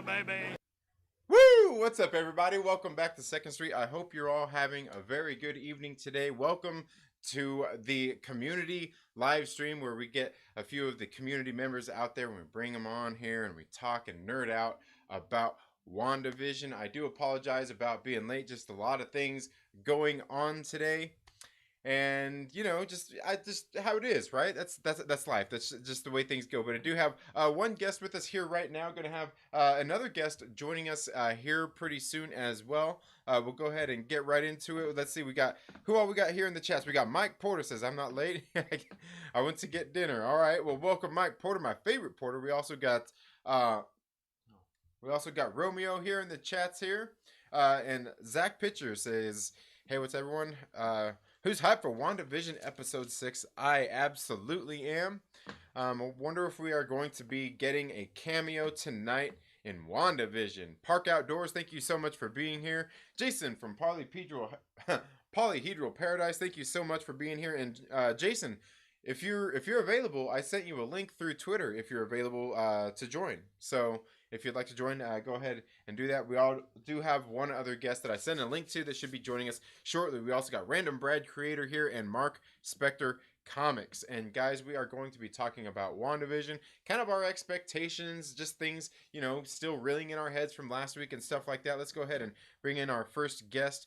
baby. Woo! What's up, everybody? Welcome back to Second Street. I hope you're all having a very good evening today. Welcome to the community live stream where we get a few of the community members out there and we bring them on here and we talk and nerd out about WandaVision. I do apologize about being late, just a lot of things going on today. And you know, just how it is, right? That's life. That's just the way things go. But I do have one guest with us here right now. Going to have another guest joining us here pretty soon as well. We'll go ahead and get right into it. Let's see, we got who all we got here in the chats. We got Mike Porter says I'm not late. I went to get dinner. All right, well, welcome Mike Porter, my favorite Porter. We also got Romeo here in the chats here, and Zach Pitcher says, "Hey, what's everyone? Who's hyped for WandaVision Episode 6? I absolutely am. I wonder if we are going to be getting a cameo tonight in WandaVision. Park Outdoors, thank you so much for being here. Jason from Polyhedral Paradise, thank you so much for being here. And Jason, if you're available, I sent you a link through Twitter if you're available to join. So if you'd like to join, go ahead and do that. We all do have one other guest that I sent a link to that should be joining us shortly. We also got Random Brad Creator here and Mark Spector Comics. And guys, we are going to be talking about WandaVision, kind of our expectations, just things, you know, still reeling in our heads from last week and stuff like that. Let's go ahead and bring in our first guest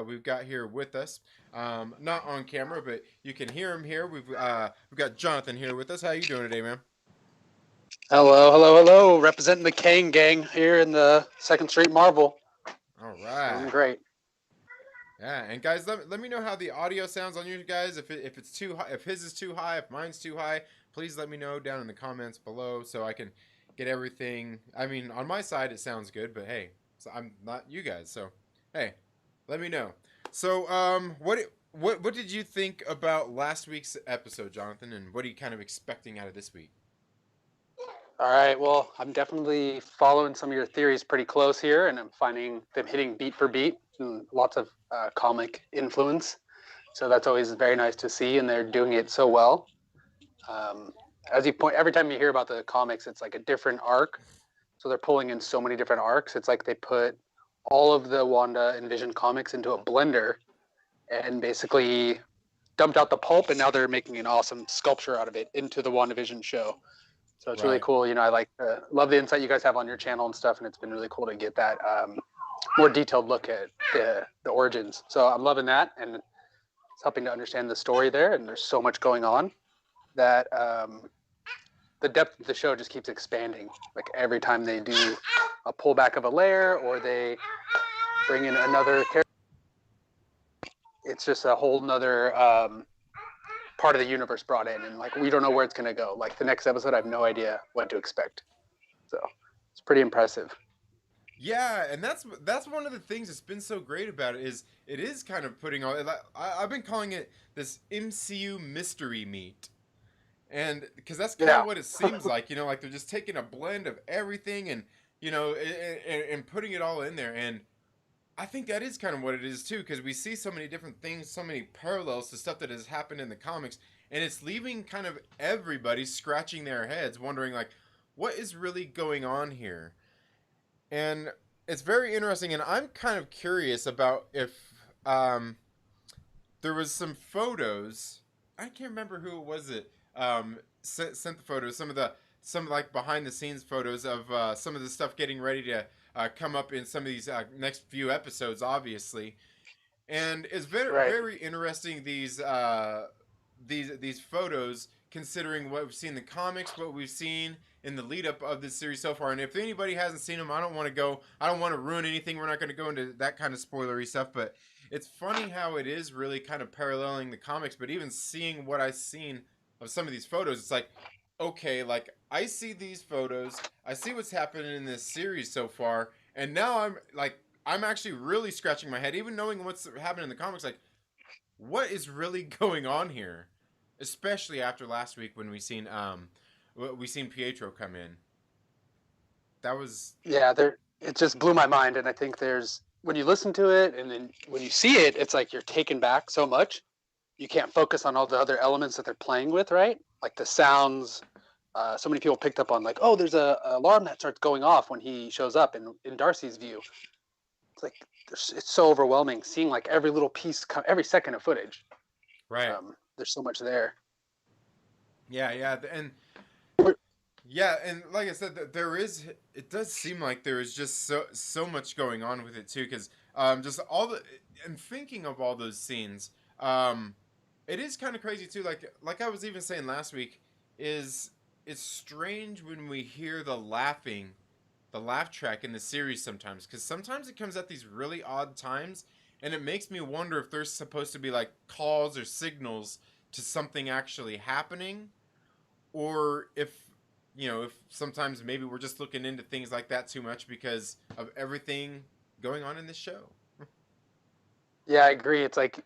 we've got here with us. Not on camera, but you can hear him here. We've got Jonathan here with us. How you doing today, man? Hello. Representing the Kang gang here in the Second Street Marvel. All right. I'm great. Yeah, and guys, let me know how the audio sounds on you guys. If it's too high, if his is too high, if mine's too high, please let me know down in the comments below so I can get everything. I mean, on my side it sounds good, but hey, so I'm not you guys, so hey, let me know. So, what did you think about last week's episode, Jonathan, and what are you kind of expecting out of this week? All right, well, I'm definitely following some of your theories pretty close here, and I'm finding them hitting beat for beat, and lots of comic influence. So that's always very nice to see, and they're doing it so well. As you point, every time you hear about the comics, it's like a different arc. So they're pulling in so many different arcs. It's like they put all of the Wanda and Vision comics into a blender and basically dumped out the pulp, and now they're making an awesome sculpture out of it into the WandaVision show. So it's really cool. You know, I love the insight you guys have on your channel and stuff, and it's been really cool to get that more detailed look at the origins. So I'm loving that, and it's helping to understand the story there. And there's so much going on that the depth of the show just keeps expanding. Like every time they do a pullback of a layer or they bring in another character, it's just a whole nother part of the universe brought in, and like we don't know where it's gonna go. Like the next episode, I have no idea what to expect. So it's pretty impressive. Yeah, and that's one of the things that's been so great about it is kind of putting all. I've been calling it this MCU mystery meat, and because that's kind of what it seems like. You know, like they're just taking a blend of everything and you know and putting it all in there. And I think that is kind of what it is too, because we see so many different things, so many parallels to stuff that has happened in the comics, and it's leaving kind of everybody scratching their heads, wondering like, what is really going on here? And it's very interesting, and I'm kind of curious about if there was some photos. I can't remember who it was sent the photos. Some like behind the scenes photos of some of the stuff getting ready to come up in some of these next few episodes, obviously, and it's very interesting these photos, considering what we've seen in the comics, what we've seen in the lead up of this series so far. And if anybody hasn't seen them, I don't want to ruin anything. We're not going to go into that kind of spoilery stuff, but it's funny how it is really kind of paralleling the comics. But even seeing what I've seen of some of these photos, it's like, okay, like I see these photos, I see what's happening in this series so far, and now I'm actually really scratching my head, even knowing what's happening in the comics. Like, what is really going on here? Especially after last week when we seen Pietro come in. That was it just blew my mind, and I think when you listen to it and then when you see it, it's like you're taken back so much. You can't focus on all the other elements that they're playing with, right? Like the sounds, so many people picked up on like, oh, there's a alarm that starts going off when he shows up in Darcy's view. It's like it's so overwhelming seeing like every little piece, every second of footage. Right. There's so much there. Yeah, and like I said, it does seem like there is just so much going on with it too, because just and thinking of all those scenes, it is kind of crazy too. Like I was even saying last week, it's strange when we hear the laugh track in the series sometimes, because sometimes it comes at these really odd times, and it makes me wonder if there's supposed to be like calls or signals to something actually happening, or if sometimes maybe we're just looking into things like that too much because of everything going on in this show. Yeah, I agree. It's like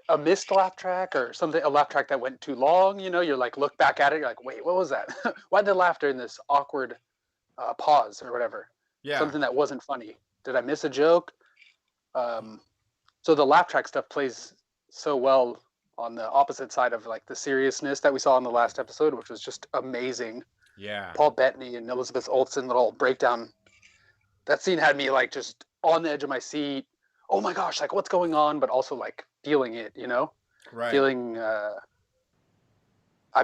a missed laugh track or something, a laugh track that went too long. You're like, look back at it, you're like, wait, what was that? Why did they laugh during this awkward pause or whatever? Yeah. Something that wasn't funny. Did I miss a joke? So the laugh track stuff plays so well on the opposite side of like the seriousness that we saw in the last episode, which was just amazing. Yeah. Paul Bettany and Elizabeth Olsen little breakdown. That scene had me like just on the edge of my seat. Oh my gosh, like what's going on? But also like feeling it, Right. Feeling. I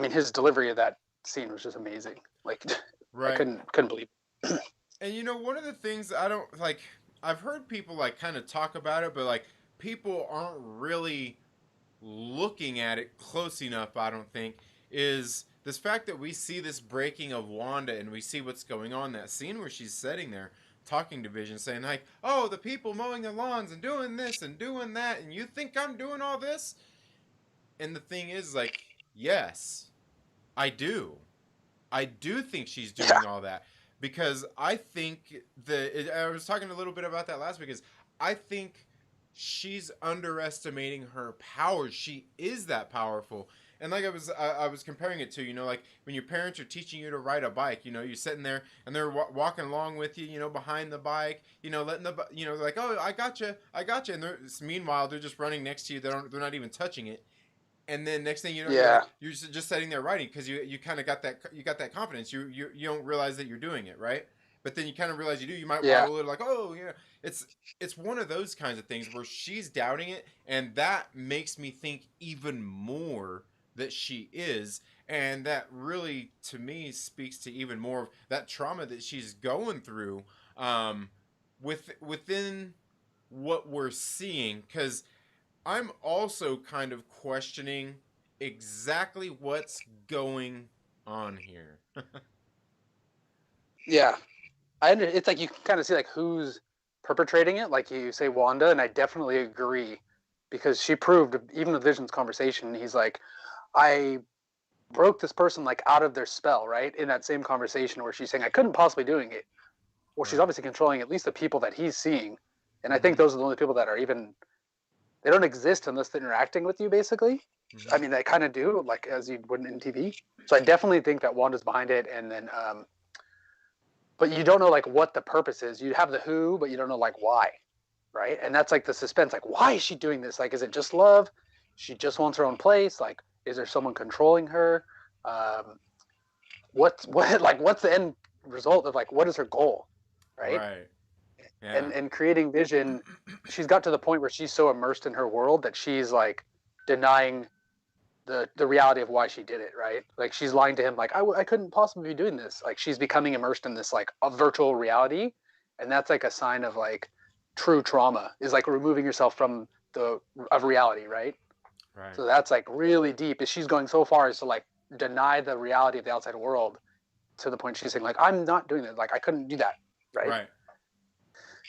mean, his delivery of that scene was just amazing. Like, right. I couldn't believe it. And one of the things I don't like, I've heard people like kind of talk about it, but like people aren't really looking at it close enough, I don't think, is this fact that we see this breaking of Wanda and we see what's going on. That scene where she's sitting there talking to Vision saying like, oh, the people mowing the lawns and doing this and doing that, and you think I'm doing all this? And the thing is, like, yes, I do think she's doing all that, because I think I was talking a little bit about that last week, is I think she's underestimating her powers. She is that powerful. And like I was comparing it to, like when your parents are teaching you to ride a bike, you're sitting there and they're walking along with you, behind the bike, letting like, oh, I gotcha. And meanwhile, they're just running next to you. They're not even touching it. And then next thing you know, you're just sitting there riding, because you kind of got that confidence. You don't realize that you're doing it, right? But then you kind of realize you do. You might waddle a little, like, oh yeah. It's one of those kinds of things where she's doubting it, and that makes me think even more that she is, and that really to me speaks to even more of that trauma that she's going through within what we're seeing, because I'm also kind of questioning exactly what's going on here. Yeah. It's like you can kind of see like who's perpetrating it. Like you say Wanda, and I definitely agree, because she proved, even with Vision's conversation, he's like, I broke this person like out of their spell, right? In that same conversation where she's saying I couldn't possibly doing it. Well, she's obviously controlling at least the people that he's seeing. And I think those are the only people that are even, they don't exist unless they're interacting with you, basically. Mm-hmm. I mean, they kind of do, like as you would in TV. So I definitely think that Wanda's behind it. And then, but you don't know like what the purpose is. You have the who, but you don't know like why, right? And that's like the suspense. Like, why is she doing this? Like, is it just love? She just wants her own place. Like, is there someone controlling her? What's the end result of like what is her goal, right? Right. Yeah. And creating Vision, she's got to the point where she's so immersed in her world that she's like denying the reality of why she did it, right? Like she's lying to him, like I couldn't possibly be doing this. Like she's becoming immersed in this like a virtual reality, and that's like a sign of like true trauma, is like removing yourself from of reality, right? Right. So that's like really deep. Is she's going so far as to like deny the reality of the outside world, to the point she's saying like I'm not doing that. Like I couldn't do that, right? Right.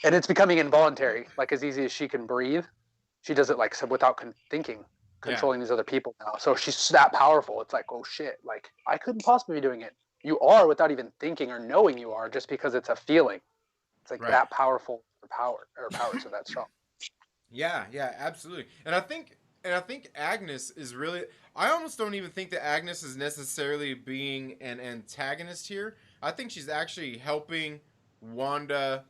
And it's becoming involuntary. Like as easy as she can breathe, she does it like without thinking, controlling these other people now. So she's that powerful. It's like, oh shit, like I couldn't possibly be doing it. You are without even thinking or knowing you are, just because it's a feeling. It's like that powerful power, so that's strong. Yeah, absolutely. And I think Agnes is really, I almost don't even think that Agnes is necessarily being an antagonist here. I think she's actually helping Wanda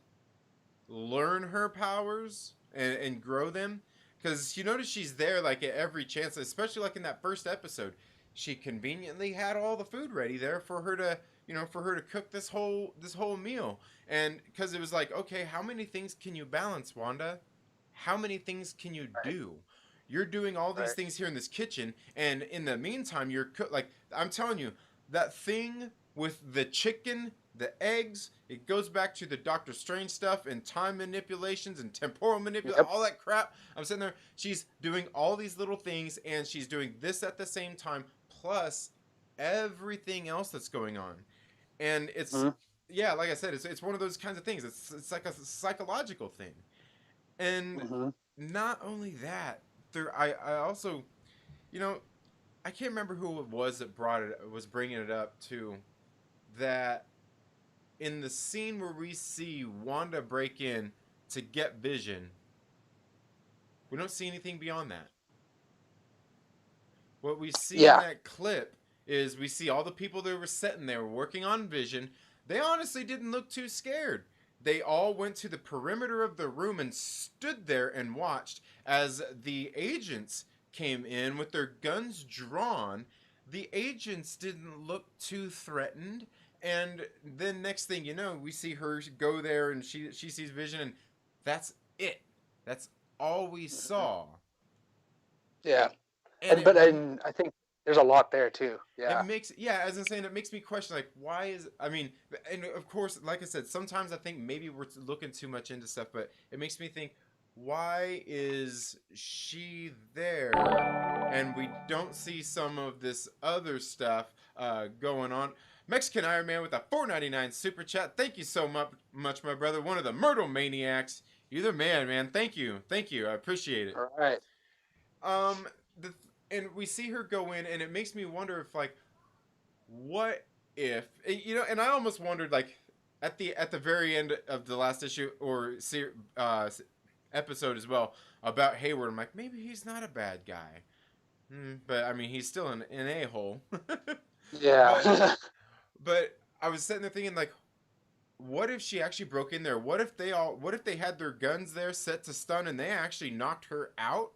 learn her powers and grow them. Because you notice she's there like at every chance, especially like in that first episode. she conveniently had all the food ready there for her to, for her to cook this whole meal. And because it was like, okay, how many things can you balance, Wanda? How many things can you Right. do? You're doing all these Right. things here in this kitchen, and in the meantime, like I'm telling you, that thing with the chicken, the eggs, it goes back to the Doctor Strange stuff and time manipulations and temporal manipulation, Yep. all that crap. I'm sitting there, she's doing all these little things, and she's doing this at the same time, plus everything else that's going on. And it's, Mm-hmm. yeah, like I said, it's one of those kinds of things. It's like a psychological thing. And Mm-hmm. not only that, I also, you know, I can't remember who it was that was bringing it up too. That in the scene where we see Wanda break in to get Vision, we don't see anything beyond that. What we see in Yeah. that clip is we see all the people that were sitting there working on Vision. They honestly didn't look too scared. They all went to the perimeter of the room and stood there and watched as the agents came in with their guns drawn. The agents didn't look too threatened. And then next thing you know, we see her go there and she sees Vision, and that's it. That's all we Mm-hmm. saw. Yeah. And And I think there's a lot there too. it Yeah. makes, yeah, as I'm saying, it makes me question, like, why is, I mean, and of course, like I said, sometimes I think maybe we're looking too much into stuff, but it makes me think, why is she there and we don't see some of this other stuff going on? Mexican Iron Man with a $4.99 super chat. Thank you so much, my brother. One of the Myrtle Maniacs. You're the man. Thank you. I appreciate it. All right. Um, the, and we see her go in, and it makes me wonder if, like, what if, and I almost wondered, like, at the very end of the last issue or episode as well, about Hayward. I'm like, maybe he's not a bad guy. But I mean, he's still an a-hole. but Yeah. but I was sitting there thinking, like, what if she actually broke in there? What if they had their guns there set to stun, and they actually knocked her out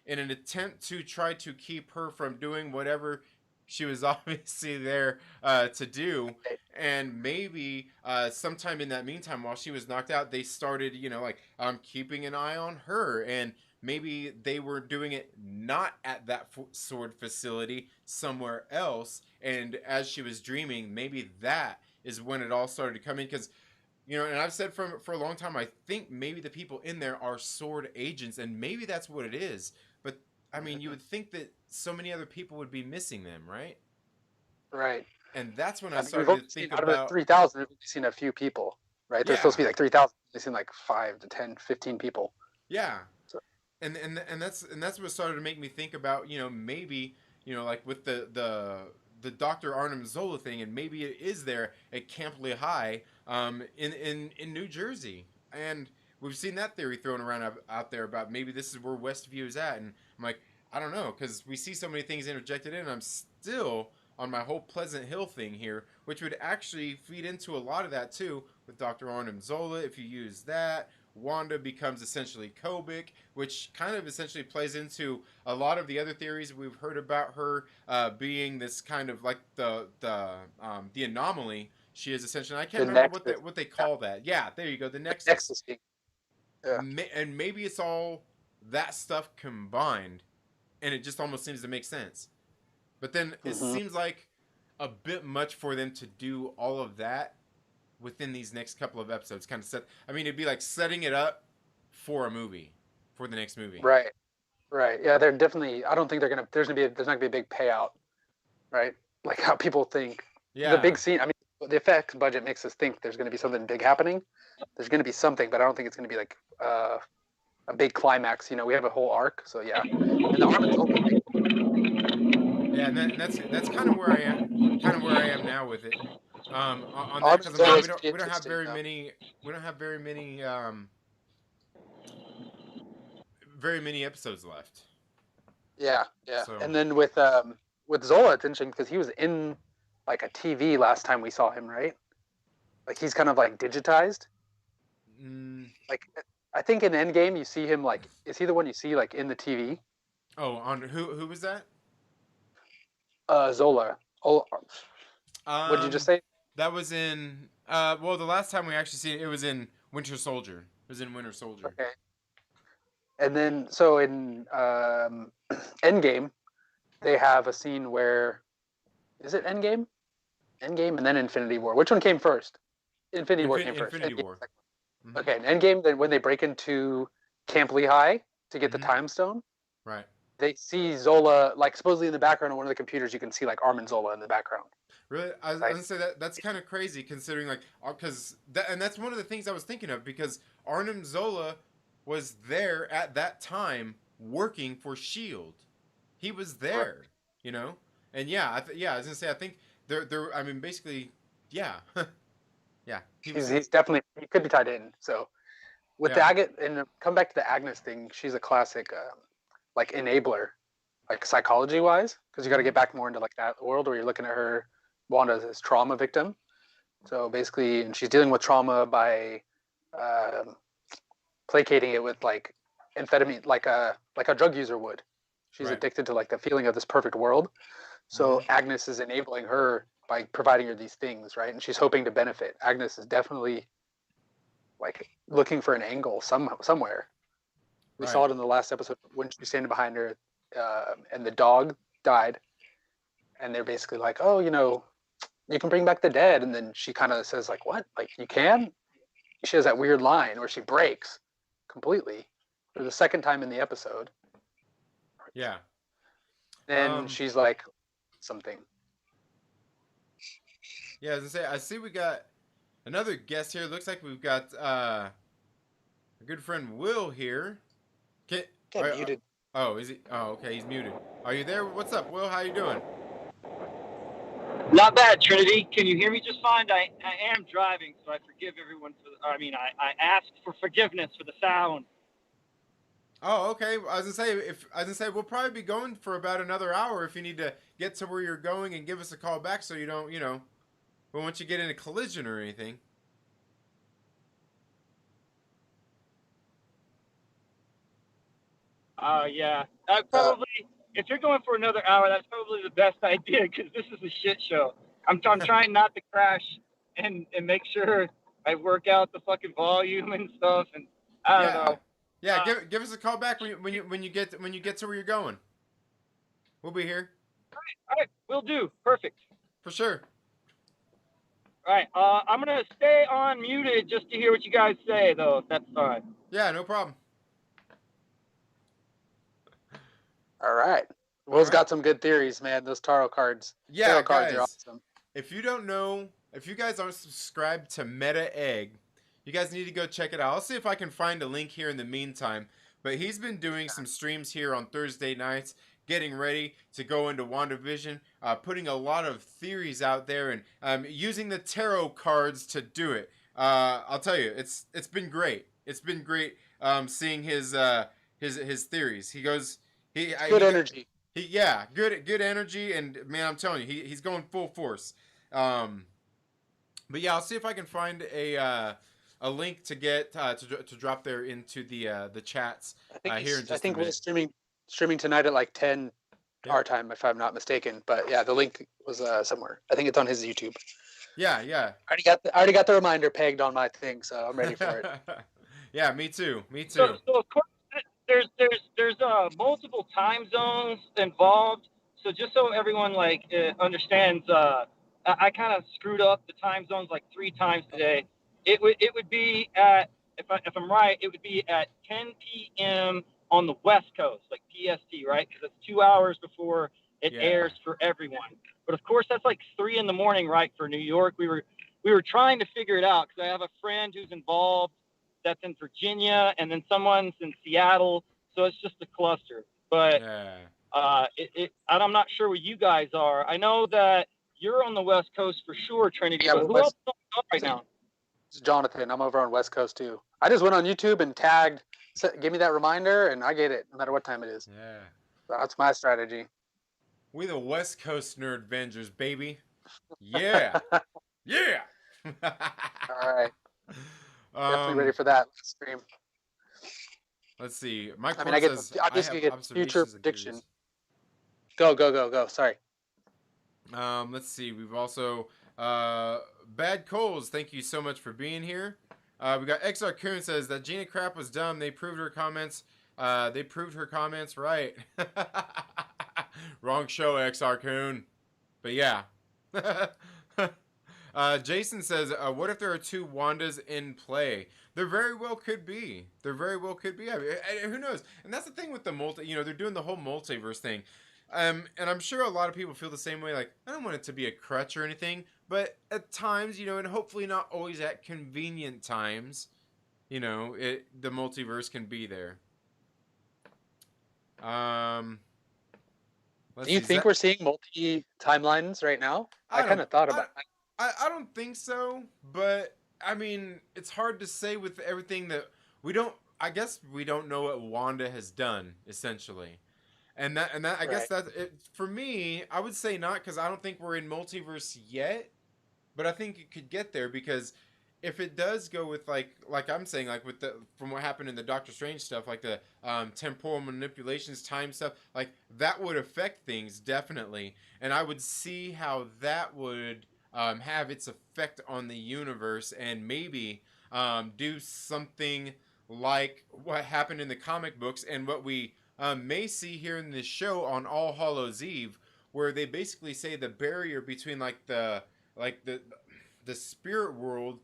in an attempt to try to keep her from doing whatever she was obviously there to do? And maybe sometime in that meantime, while she was knocked out, they started, like, keeping an eye on her. And maybe they were doing it not at that sword facility, somewhere else. And as she was dreaming, maybe that is when it all started to come in. Because, and I've said for a long time, I think maybe the people in there are sword agents, and maybe that's what it is. But I mean, you would think that so many other people would be missing them, right? Right. And that's when I I mean, we've started only to seen think out of the about, 3,000, we've only seen a few people, right? There's supposed yeah, to be like 3,000. We've seen like 5 to 10, 15 people. yeah, So, and that's what started to make me think about, maybe, like with the Dr. Arnim Zola thing, and maybe it is there at Camp Lehigh, in New Jersey. And we've seen that theory thrown around out there about maybe this is where Westview is at. And I'm like, I don't know, because we see so many things interjected in, and I'm still on my whole Pleasant Hill thing here, which would actually feed into a lot of that too with Dr. Arnim Zola. If you use that, Wanda becomes essentially Kobik, which kind of essentially plays into a lot of the other theories we've heard about her being this kind of like the anomaly. She is essentially. I can't the remember Nexus. what they Yeah. call that. Yeah, there you go, the The Nexus. Nexus thing. Yeah. And maybe it's all that stuff combined, and it just almost seems to make sense. But then it Mm-hmm. seems like a bit much for them to do all of that within these next couple of episodes. Kind of set. I mean, it'd be like setting it up for a movie, for the next movie. Right. Right. Yeah. They're definitely. I don't think they're gonna. There's not gonna be a big payout. Right. Like how people think the Yeah. big scene. I mean, the effects budget makes us think there's gonna be something big happening. There's gonna be something, but I don't think it's gonna be like a big climax. We have a whole arc. So yeah. And the Armin's open. Yeah, and that's kind of where I am. Kind of where I am now with it. On that, because Armin's I'm like, always we don't pretty we don't have interesting. very many very many episodes left. Yeah, yeah. So And then with Zola, it's interesting because he was in like a TV last time we saw him, right? Like he's kind of like digitized. mm, Like I think in Endgame you see him like is he the one you see like in the TV? oh, on who was that? Zola. Oh, what did you just say? That was in well, the last time we actually seen it, it was in Winter Soldier. It was in Winter Soldier. Okay. And then so in Endgame, they have a scene where is it Endgame? Endgame and then Infinity War. Which one came first? Infinity War came first. Infinity War. Mm-hmm. Okay, in Endgame, then when they break into Camp Lehigh to get the Time Stone, right? They see Zola, like supposedly in the background of one of the computers, you can see like Armin Zola in the background. Really, I was gonna say that's kind of crazy considering like because and that's one of the things I was thinking of because Arnim Zola was there at that time working for Shield. He was there, right. You know, and yeah, I was gonna say I think they're I mean basically yeah, yeah. He's definitely he could be tied in. So with the Agate and come back to the Agnes thing, she's a classic like enabler, like psychology wise, because you got to get back more into like that world where you're looking at her Wanda as trauma victim. So basically, and she's dealing with trauma by placating it with like amphetamine, like a drug user would. She's addicted to like the feeling of this perfect world. So Agnes is enabling her by providing her these things, right? And she's hoping to benefit. Agnes is definitely like looking for an angle somewhere. We saw it in the last episode when she's standing behind her, and the dog died, and they're basically like, "Oh, you know, you can bring back the dead," and then she kind of says like, "What? Like you can?" She has that weird line where she breaks completely for the second time in the episode. Yeah. Then she's like, something. Yeah, as I say, I see we got another guest here. Looks like we've got a good friend Will here. Got muted. Oh, is he? Oh, okay, he's muted. Are you there? What's up, Will? How you doing? Not bad, Trinity. Can you hear me just fine? I am driving, so I forgive everyone for. I asked for forgiveness for the sound. Oh, okay. I was gonna say we'll probably be going for about another hour. If you need to get to where you're going and give us a call back, so you don't, we won't you get in a collision or anything. Yeah. Probably, if you're going for another hour, that's probably the best idea because this is a shit show. I'm trying not to crash and make sure I work out the fucking volume and stuff. And I don't know. Yeah, give us a call back when you get to where you're going. We'll be here. All right, will do. Perfect. For sure. All right. I'm gonna stay on muted just to hear what you guys say, though. If that's fine. Yeah, no problem. All right. Will's got some good theories, man. Those tarot cards. Yeah, tarot cards are awesome. If you don't know, if you guys aren't subscribed to Meta Egg, you guys need to go check it out. I'll see if I can find a link here in the meantime. But he's been doing some streams here on Thursday nights, getting ready to go into WandaVision, putting a lot of theories out there and using the tarot cards to do it. I'll tell you, it's been great. It's been great seeing his theories. He goes, good energy. Good energy, and man, I'm telling you, he's going full force. But yeah, I'll see if I can find a link to get to drop there into the chats here in just I think a minute. we're streaming tonight at like 10 our time, if I'm not mistaken. But yeah, the link was somewhere. I think it's on his YouTube. Yeah. I already got the reminder pegged on my thing, so I'm ready for it. Yeah, me too. So of course, there's multiple time zones involved. So just so everyone understands, I kind of screwed up the time zones like 3 times today. It would be at if I'm right, it would be at 10 p.m. on the West Coast, like PST, right? Because it's 2 hours before it airs for everyone. But of course, that's like 3 in the morning, right? For New York, we were trying to figure it out because I have a friend who's involved that's in Virginia, and then someone's in Seattle, so it's just a cluster. But I'm not sure where you guys are. I know that you're on the West Coast for sure, Trinity. Yeah, but who else is on right now? It's Jonathan. I'm over on West Coast too. I just went on YouTube and tagged, give me that reminder, and I get it no matter what time it is. Yeah. So that's my strategy. We the West Coast Nerd Avengers, baby. Yeah. Yeah. All right. Definitely ready for that stream. Let's see. Mike I basically get future prediction. Go. Sorry. Let's see. We've also Bad Coles. Thank you so much for being here. We got XR Coon says that Gina Crap was dumb. They proved her comments. They proved her comments right. Wrong show, XR Coon. But yeah. Jason says, "What if there are two Wandas in play? There very well could be. There very well could be. I mean, who knows? And that's the thing with the multi. You know, they're doing the whole multiverse thing. And I'm sure a lot of people feel the same way. Like, I don't want it to be a crutch or anything, but at times, you know, and hopefully not always at convenient times, you know, the multiverse can be there. Do you think we're seeing multi timelines right now? I kind of thought about it. I don't think so, but I mean, it's hard to say with everything that we don't. I guess we don't know what Wanda has done essentially, and that I guess that it, for me, I would say not because I don't think we're in multiverse yet, but I think it could get there because if it does go with like I'm saying like with the from what happened in the Doctor Strange stuff like the temporal manipulations time stuff like that would affect things definitely, and I would see how that would have its effect on the universe and maybe do something like what happened in the comic books and what we may see here in this show on All Hallows Eve, where they basically say the barrier between the spirit world,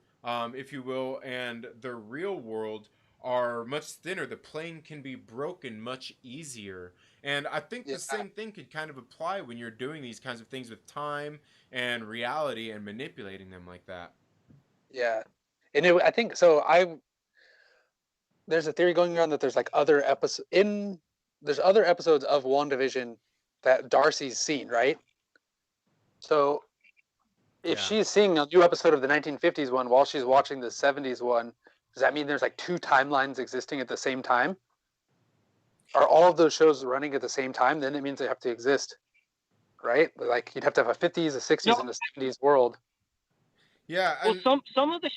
if you will, and the real world are much thinner. The plane can be broken much easier. And I think the same thing could kind of apply when you're doing these kinds of things with time and reality and manipulating them like that. Yeah. And I think so. There's a theory going around that there's like other episodes there's other episodes of WandaVision that Darcy's seen, right? So if she's seeing a new episode of the 1950s one while she's watching the 70s one, does that mean there's like two timelines existing at the same time? Are all of those shows running at the same time? Then it means they have to exist, right? Like you'd have to have a 50s, a 60s, and a 70s world. Yeah. Well, some of the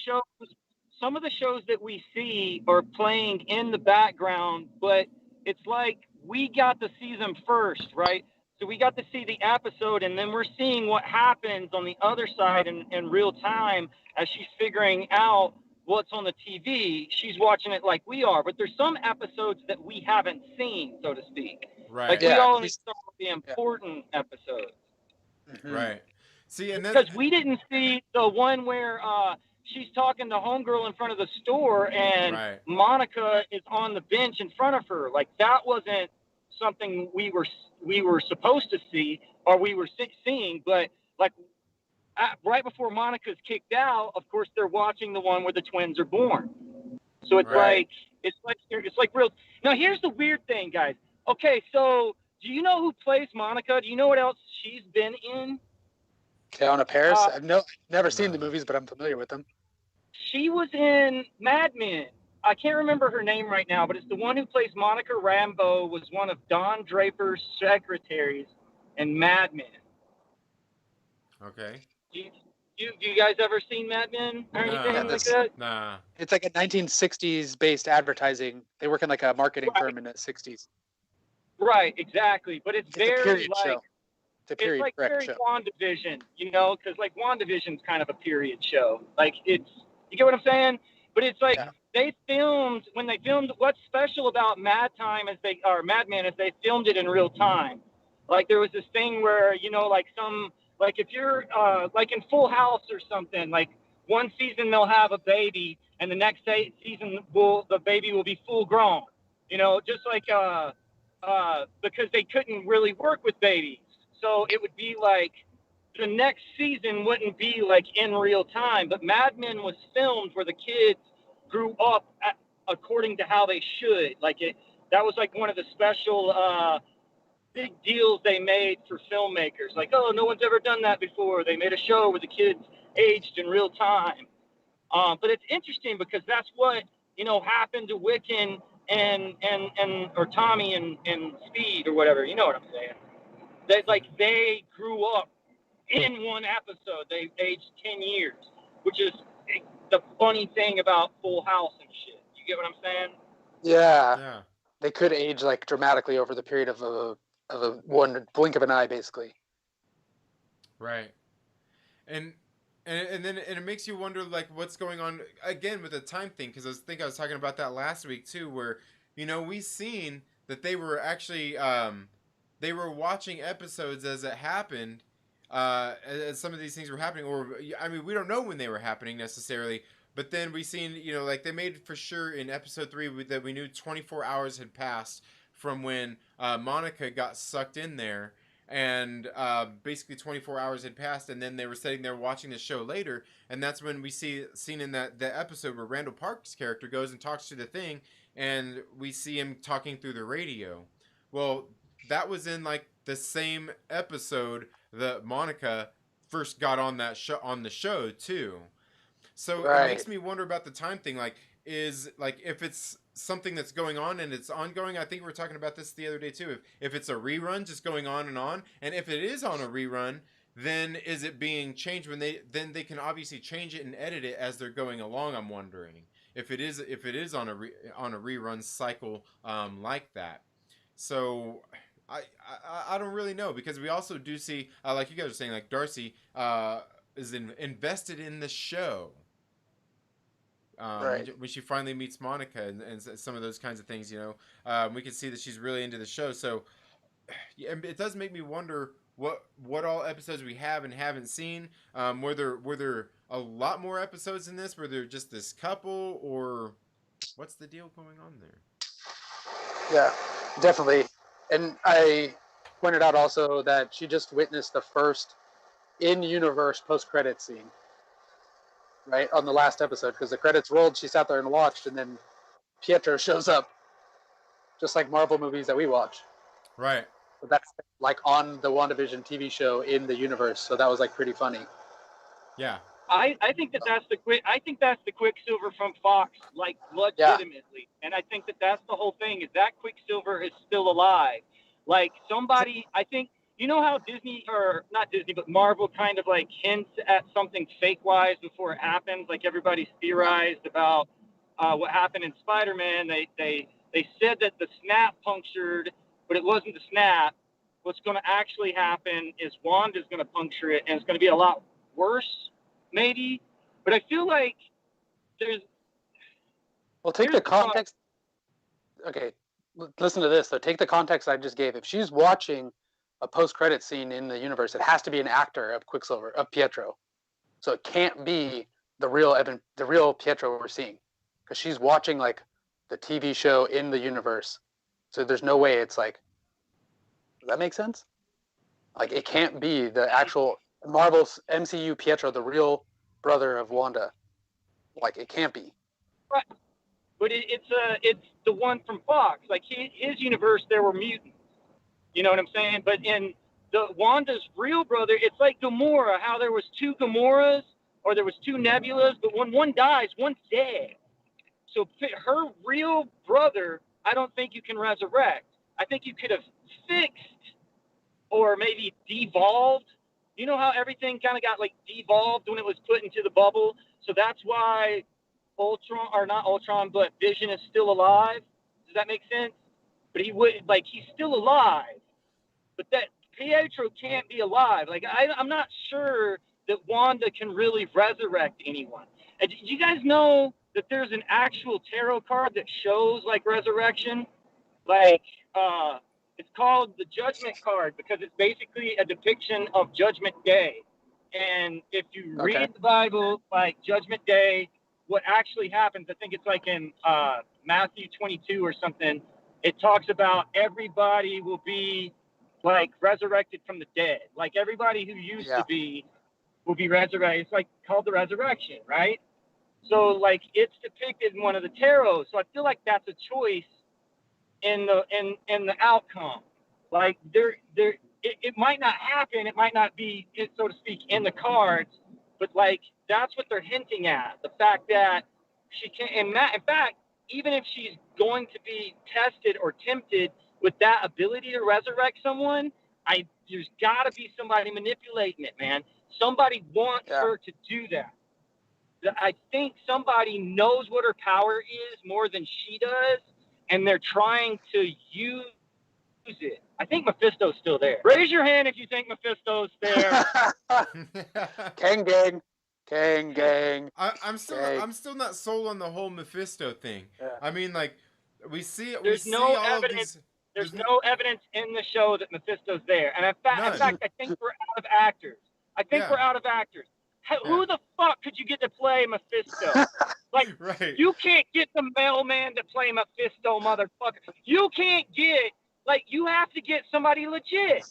shows that we see are playing in the background, but it's like we got to see them first, right? So we got to see the episode, and then we're seeing what happens on the other side in real time as she's figuring out what's on the TV. She's watching it like we are, but there's some episodes that we haven't seen, so to speak. Right. Like we only saw the important episodes. Mm-hmm. Right. See, and because we didn't see the one where she's talking to homegirl in front of the store and Monica is on the bench in front of her. Like that wasn't something we were supposed to see or we were seeing, but like right before Monica's kicked out, of course they're watching the one where the twins are born. So it's like real. Now here's the weird thing, guys. Okay, so do you know who plays Monica? Do you know what else she's been in? Kiowa Paris? I've never seen the movies, but I'm familiar with them. She was in Mad Men. I can't remember her name right now, but it's the one who plays Monica Rambeau, was one of Don Draper's secretaries in Mad Men. Okay. Do you guys ever seen Mad Men or anything like that? Nah. It's like a 1960s based advertising. They work in like a marketing firm in the 60s. Right, exactly. But it's very like show. It's like very show. WandaVision, you know, because like WandaVision's kind of a period show. Like you get what I'm saying? But it's like when they filmed what's special about Mad Men is they filmed it in real time. Like there was this thing where, you know, like if you're like in Full House or something, like one season they'll have a baby and the next season the baby will be full grown. You know, just like because they couldn't really work with babies. So it would be like the next season wouldn't be like in real time, but Mad Men was filmed where the kids grew up according to how they should. Like that was like one of the special big deals they made for filmmakers. Like, oh, no one's ever done that before. They made a show where the kids aged in real time. But it's interesting because that's what, you know, happened to Wiccan or Tommy and Speed or whatever. You know what I'm saying? They grew up in one episode. They aged 10 years, which is the funny thing about Full House and shit. You get what I'm saying? Yeah. They could age like dramatically over the period of a one blink of an eye, basically. Right. And then it makes you wonder like what's going on again with the time thing, because I was talking about that last week too, where we seen that they were actually they were watching episodes as it happened, as some of these things were happening, or I mean we don't know when they were happening necessarily, but then we seen like they made for sure in episode 3 that we knew 24 hours had passed from when Monica got sucked in there, and basically 24 hours had passed, and then they were sitting there watching the show later, and that's when we seen in that episode where Randall Park's character goes and talks to the thing, and we see him talking through the radio. Well, that was in like the same episode that Monica first got on the show too. So it makes me wonder about the time thing. Like, is like if it's something that's going on and it's ongoing. I think we were talking about this the other day too. If it's a rerun just going on, and if it is on a rerun, then is it being changed when they can obviously change it and edit it as they're going along. I'm wondering if it is on a rerun cycle like that. So I don't really know, because we also do see like you guys are saying, like Darcy is invested in the show. When she finally meets Monica and some of those kinds of things, we can see that she's really into the show. So it does make me wonder what all episodes we have and haven't seen. Were there a lot more episodes in this? Were there just this couple, or what's the deal going on there? Yeah, definitely. And I pointed out also that she just witnessed the first in-universe post-credit scene, right, on the last episode, because the credits rolled, she sat there and watched, and then Pietro shows up, just like Marvel movies that we watch. Right. But that's like on the WandaVision TV show in the universe, so that was like pretty funny. Yeah. I think that's the Quicksilver from Fox, like legitimately, and I think that's the whole thing, is that Quicksilver is still alive. Like somebody, I think, how Disney, or not Disney, but Marvel kind of like hints at something fake-wise before it happens. Like everybody's theorized about what happened in Spider-Man. They said that the snap punctured, but it wasn't the snap. What's going to actually happen is Wanda's going to puncture it, and it's going to be a lot worse, maybe. But I feel like there's... Well, take the context... Okay, listen to this. So take the context I just gave. If she's watching a post-credit scene in the universe, it has to be an actor of Quicksilver, of Pietro. So it can't be the real Pietro we're seeing, because she's watching like the TV show in the universe. So there's no way it's like... Does that make sense? Like, it can't be the actual Marvel's MCU Pietro, the real brother of Wanda. Like, it can't be. Right. But it's the one from Fox. Like his universe, there were mutants. You know what I'm saying? But in the Wanda's real brother, it's like Gamora. How there was 2 Gamoras, or there was 2 Nebulas, but when one dies, one's dead. So her real brother, I don't think you can resurrect. I think you could have fixed or maybe devolved. You know how everything kind of got like devolved when it was put into the bubble? So that's why Ultron, or not Ultron, but Vision is still alive. Does that make sense? But he's still alive. But that Pietro can't be alive. Like, I'm not sure that Wanda can really resurrect anyone. And did you guys know that there's an actual tarot card that shows like resurrection? Like, it's called the Judgment card, because it's basically a depiction of Judgment Day. And if you read the Bible, like Judgment Day, what actually happens, I think it's like in Matthew 22 or something, it talks about everybody will be like resurrected from the dead. Like everybody who used to be will be resurrected. It's like called the resurrection, right? So like it's depicted in one of the tarot. So I feel like that's a choice in the outcome. Like it might not happen. It might not be, so to speak, in the cards, but like that's what they're hinting at. The fact that she can, in fact, even if she's going to be tested or tempted with that ability to resurrect someone, there's got to be somebody manipulating it, man. Somebody wants her to do that. I think somebody knows what her power is more than she does, and they're trying to use lose it. I think Mephisto's still there. Raise your hand if you think Mephisto's there. Kang gang. I'm still not sold on the whole Mephisto thing. Yeah. I mean, like, we see There's no evidence. There's no evidence in the show that Mephisto's there. And in fact, I think we're out of actors. We're out of actors. Who the fuck could you get to play Mephisto? Like, right. You can't get the mailman to play Mephisto, motherfucker. You can't get, like, you have to get somebody legit.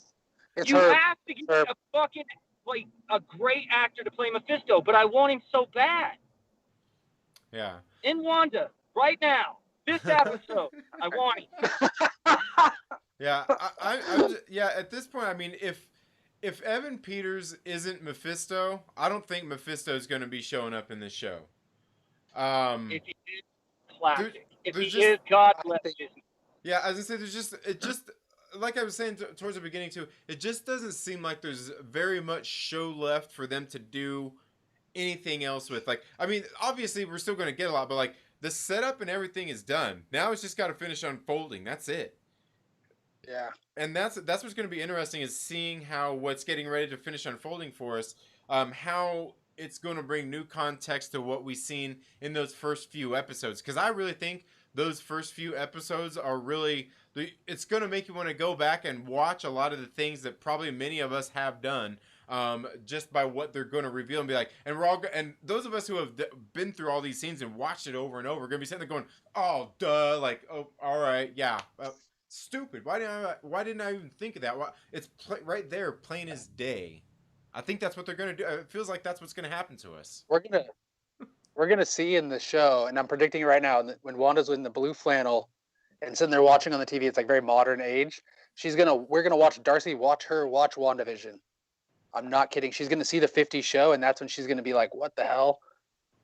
You have to get a fucking, like, a great actor to play Mephisto, but I want him so bad. Yeah. In Wanda, right now, this episode, I want him. Yeah, I'm just, yeah, at this point, I mean, if Evan Peters isn't Mephisto, I don't think Mephisto is going to be showing up in this show. If he is, classic. If he just, is, God bless him. Yeah, as I said, it just like I was saying towards the beginning too, it just doesn't seem like there's very much show left for them to do anything else with. Like, I mean, obviously we're still going to get a lot, but like the setup and everything is done. Now it's just got to finish unfolding. That's it. Yeah. And that's what's going to be interesting, is seeing how what's getting ready to finish unfolding for us, how it's going to bring new context to what we've seen in those first few episodes. Because I really think those first few episodes are really, it's going to make you want to go back and watch a lot of the things that probably many of us have done, just by what they're going to reveal, and be like, and those of us who have been through all these scenes and watched it over and over are going to be sitting there going, oh, duh, like, oh, all right, yeah, stupid. Why didn't I even think of that? It's right there, plain as day. I think that's what they're gonna do. It feels like that's what's gonna happen to us. We're gonna see in the show, and I'm predicting right now, when Wanda's in the blue flannel and sitting there watching on the TV, it's like very modern age. We're gonna watch Darcy watch WandaVision. I'm not kidding. She's gonna see the 50 show, and that's when she's gonna be like, "What the hell?"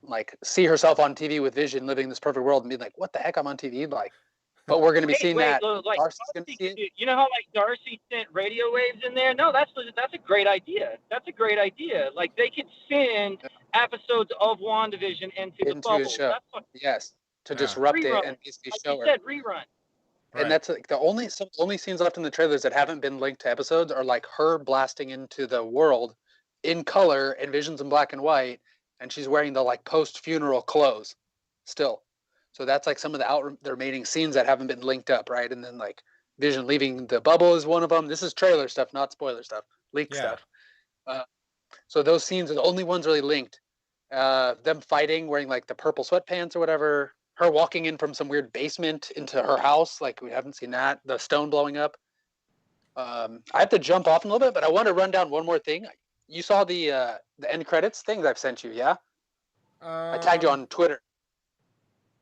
Like, see herself on TV with Vision living this perfect world, and be like, "What the heck? I'm on TV!" Like. But we're going to be seeing that. Like, you know how like Darcy sent radio waves in there? No, that's a great idea. That's a great idea. Like, they could send episodes of WandaVision into the bubble. Show. Yes, to disrupt it and basically show her. Like you said, rerun. Right. And that's like the only scenes left in the trailers that haven't been linked to episodes are like her blasting into the world in color and Vision's in black and white, and she's wearing the like post-funeral clothes still. So that's like some of the remaining scenes that haven't been linked up, right? And then like Vision leaving the bubble is one of them. This is trailer stuff, not spoiler stuff, leaked stuff. So those scenes are the only ones really linked. Them fighting, wearing like the purple sweatpants or whatever. Her walking in from some weird basement into her house, like we haven't seen that. The stone blowing up. I have to jump off in a little bit, but I want to run down one more thing. You saw the end credits things I've sent you, yeah? I tagged you on Twitter.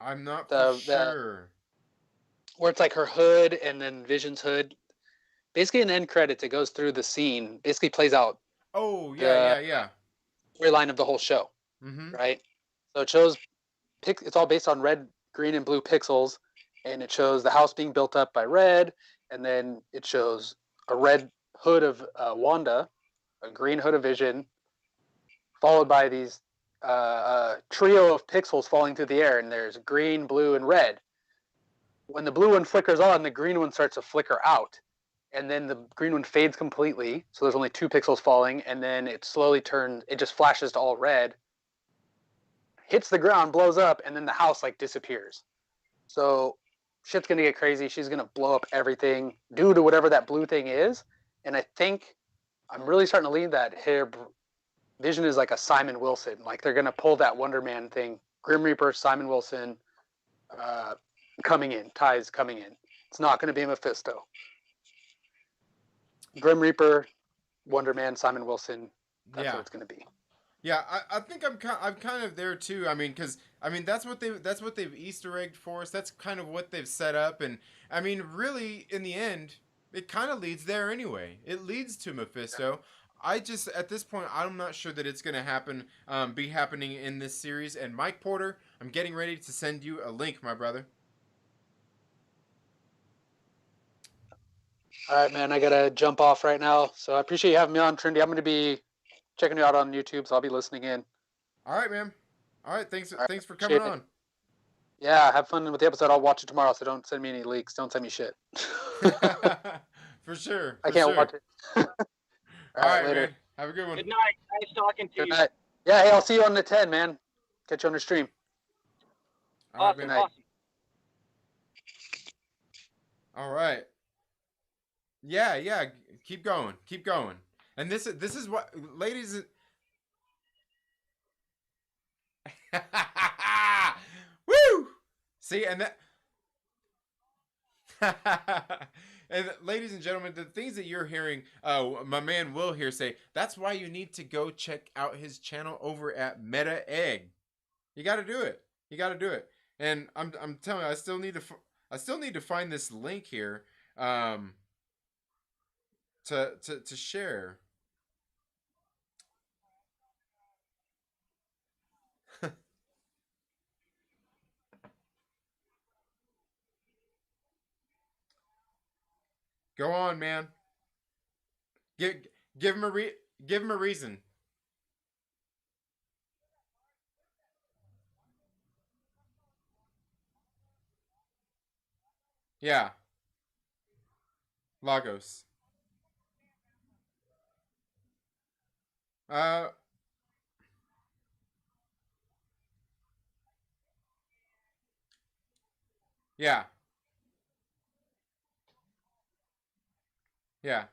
I'm not sure. Where it's like her hood and then Vision's hood. Basically, in the end credits, it goes through the scene. Basically, plays out. Oh yeah. Storyline of the whole show, right? So it shows. It's all based on red, green, and blue pixels, and it shows the house being built up by red, and then it shows a red hood of Wanda, a green hood of Vision, followed by these. Trio of pixels falling through the air, and there's green, blue, and red. When the blue one flickers on, the green one starts to flicker out, and then the green one fades completely, so there's only 2 pixels falling, and then it slowly turns, it just flashes to all red, hits the ground, blows up, and then the house like disappears. So shit's gonna get crazy. She's gonna blow up everything due to whatever that blue thing is, and I think I'm really starting to lean that here. Vision is like a Simon Wilson. Like, they're going to pull that Wonder Man thing. Grim Reaper, Simon Wilson coming in. Ties coming in. It's not going to be Mephisto. Grim Reaper, Wonder Man, Simon Wilson. That's what it's going to be. Yeah, I think I'm kind of there too. I mean, because that's what they've Easter egged for us. That's kind of what they've set up, and I mean, really, in the end, it kind of leads there anyway. It leads to Mephisto. At this point, I'm not sure that it's going to be happening in this series. And Mike Porter, I'm getting ready to send you a link, my brother. All right, man, I got to jump off right now. So I appreciate you having me on, Trinity. I'm going to be checking you out on YouTube, so I'll be listening in. All right, man. All right, thanks for coming on. Yeah, have fun with the episode. I'll watch it tomorrow, so don't send me any leaks. Don't send me shit. For sure. I can't watch it. All right, later. man. Have a good one. Good night. Nice talking to Good you. night. Yeah, hey, I'll see you on the 10, man. Catch you on the stream. All right, Awesome. man. Awesome. All right. Yeah. Keep going. And this is what, ladies. Woo! See, and that. And ladies and gentlemen, the things that you're hearing, my man Will here say, that's why you need to go check out his channel over at Meta Egg. You got to do it. And I'm telling you, I still need to find this link here, to share. Go on, man. Give him a reason. Yeah. Lagos. Yeah. Yeah. Yeah.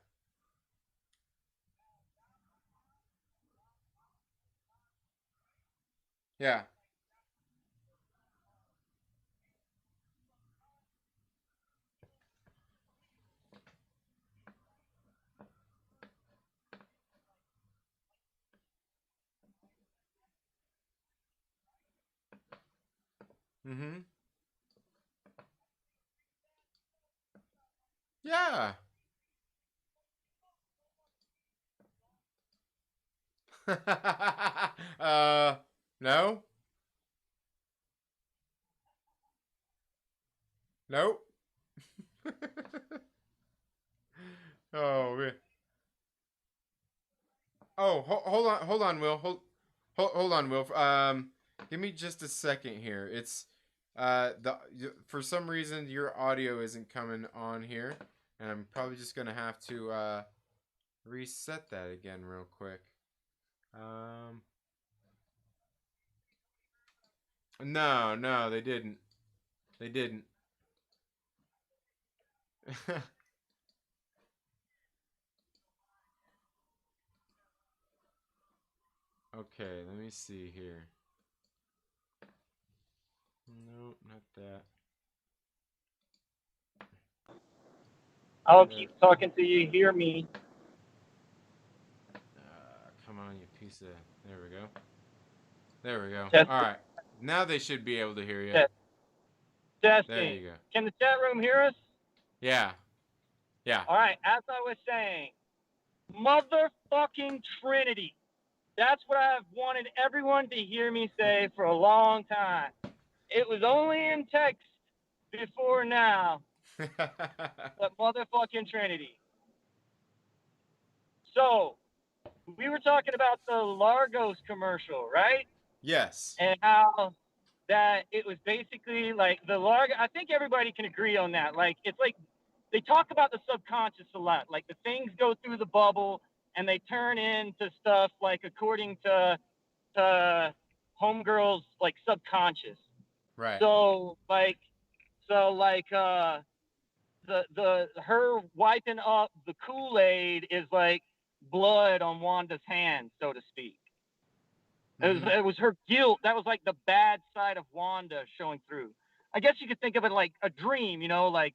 Mm-hmm. Yeah. No. Nope. Oh, man. Oh, hold on, Will. Hold on, Will. Give me just a second here. It's for some reason your audio isn't coming on here, and I'm probably just gonna have to reset that again real quick. No, they didn't. Okay, let me see here. Nope, not that. I'll keep talking till you hear me. Come on, you piece of... There we go. Test. All right. Now they should be able to hear you. Testing. There you go. Can the chat room hear us? Yeah. All right. As I was saying, motherfucking Trinity. That's what I've wanted everyone to hear me say for a long time. It was only in text before now, but motherfucking Trinity. So, we were talking about the Largos commercial, right? Yes. And how that it was basically like the Largo. I think everybody can agree on that. Like, it's like they talk about the subconscious a lot. Like, the things go through the bubble and they turn into stuff like according to Homegirl's like subconscious. Right. So the her wiping up the Kool-Aid is like blood on Wanda's hands, so to speak. Mm-hmm. It was her guilt. That was like the bad side of Wanda showing through. I guess you could think of it like a dream, you know, like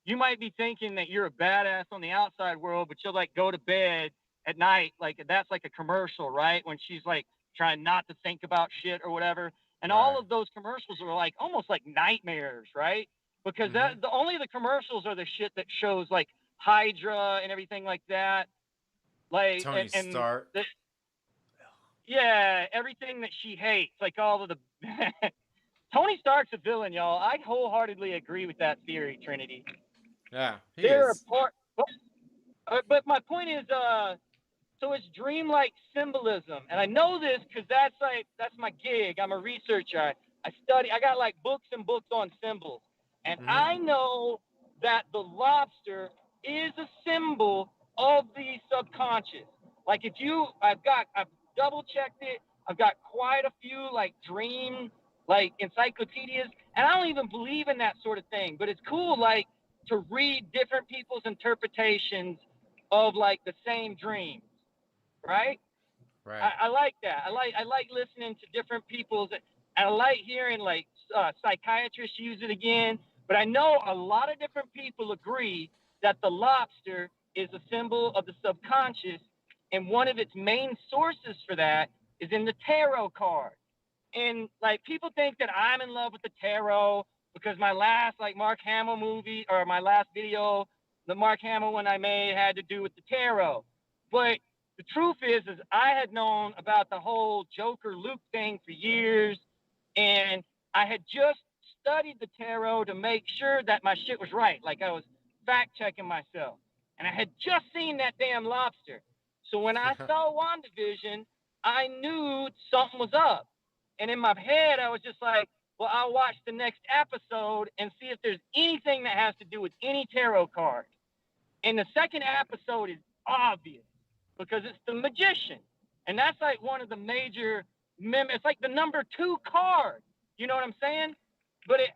you might be thinking that you're a badass on the outside world, but you'll like go to bed at night. Like that's like a commercial, right? When she's like trying not to think about shit or whatever. And all of those commercials are like almost like nightmares, right? Because only the commercials are the shit that shows like Hydra and everything like that. Like Tony Stark. Yeah, everything that she hates, like all of the Tony Stark's a villain, y'all. I wholeheartedly agree with that theory, Trinity. Yeah, he They're is. a part, but my point is, so it's dreamlike symbolism, and I know this because that's my gig. I'm a researcher. I got like books and books on symbols. And Mm-hmm. I know that the lobster is a symbol of the subconscious. Like I've double checked it. I've got quite a few like dream, like encyclopedias, and I don't even believe in that sort of thing. But it's cool, like to read different people's interpretations of like the same dreams, right? Right. I like that. I like listening to different people's. And I like hearing like psychiatrists use it again. But I know a lot of different people agree that the lobster is a symbol of the subconscious, and one of its main sources for that is in the tarot card. And like people think that I'm in love with the tarot because my last like Mark Hamill movie or my last video, the Mark Hamill one I made had to do with the tarot. But the truth is I had known about the whole Joker Luke thing for years, and I had just studied the tarot to make sure that my shit was right. Like I was fact checking myself, and I had just seen that damn lobster. So when I saw WandaVision, I knew something was up. And in my head, I was just like, well, I'll watch the next episode and see if there's anything that has to do with any tarot card. And the second episode is obvious because it's the magician. And that's like one of the major, it's like the number 2 card. You know what I'm saying? But it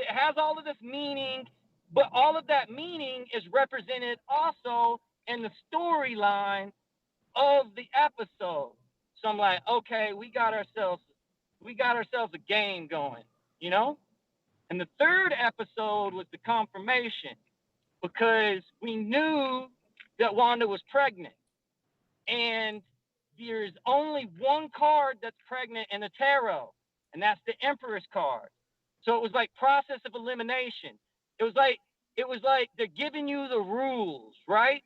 has all of this meaning, but all of that meaning is represented also in the storyline of the episode. So I'm like, okay, we got ourselves a game going, you know? And the third episode was the confirmation because we knew that Wanda was pregnant. And there's only one card that's pregnant in the tarot, and that's the Empress card. So it was like process of elimination. It was like they're giving you the rules, right?